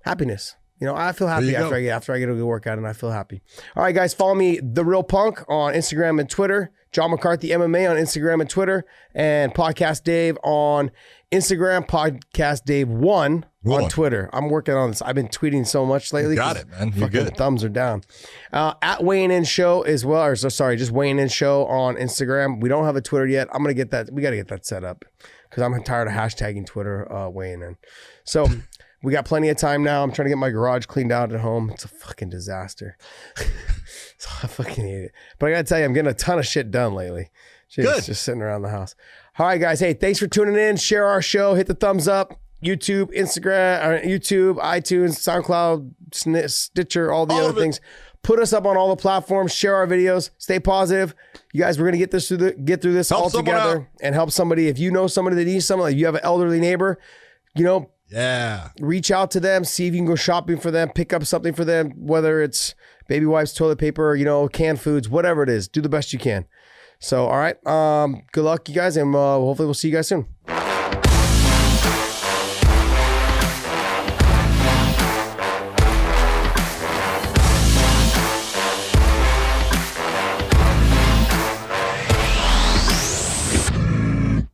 happiness. You know, I feel happy There you after I get a good workout, and I feel happy. All right, guys, follow me, The Real Punk, on Instagram and Twitter. John McCarthy MMA on Instagram and Twitter, and Podcast Dave on Instagram. Podcast Dave 1 on Twitter. I'm working on this. I've been tweeting so much lately. You got it, man. You're fucking good. thumbs are down. At Weighing In Show as well. Or just Weighing In Show on Instagram. We don't have a Twitter yet. I'm gonna get that. We got to get that set up because I'm tired of hashtagging Twitter Weighing In. So. We got plenty of time now. I'm trying to get my garage cleaned out at home. It's a fucking disaster. So I fucking hate it. But I got to tell you, I'm getting a ton of shit done lately. Good. Just sitting around the house. All right, guys. Hey, thanks for tuning in. Share our show. Hit the thumbs up. YouTube, Instagram, YouTube, iTunes, SoundCloud, Stitcher, all the other things. Put us up on all the platforms. Share our videos. Stay positive. You guys, we're gonna get through this all together and help somebody. If you know somebody that needs something, like you have an elderly neighbor, you know. Yeah. Reach out to them, see if you can go shopping for them, pick up something for them, whether it's baby wipes, toilet paper, you know, canned foods, whatever it is. Do the best you can. So, all right. Good luck, you guys, and hopefully we'll see you guys soon.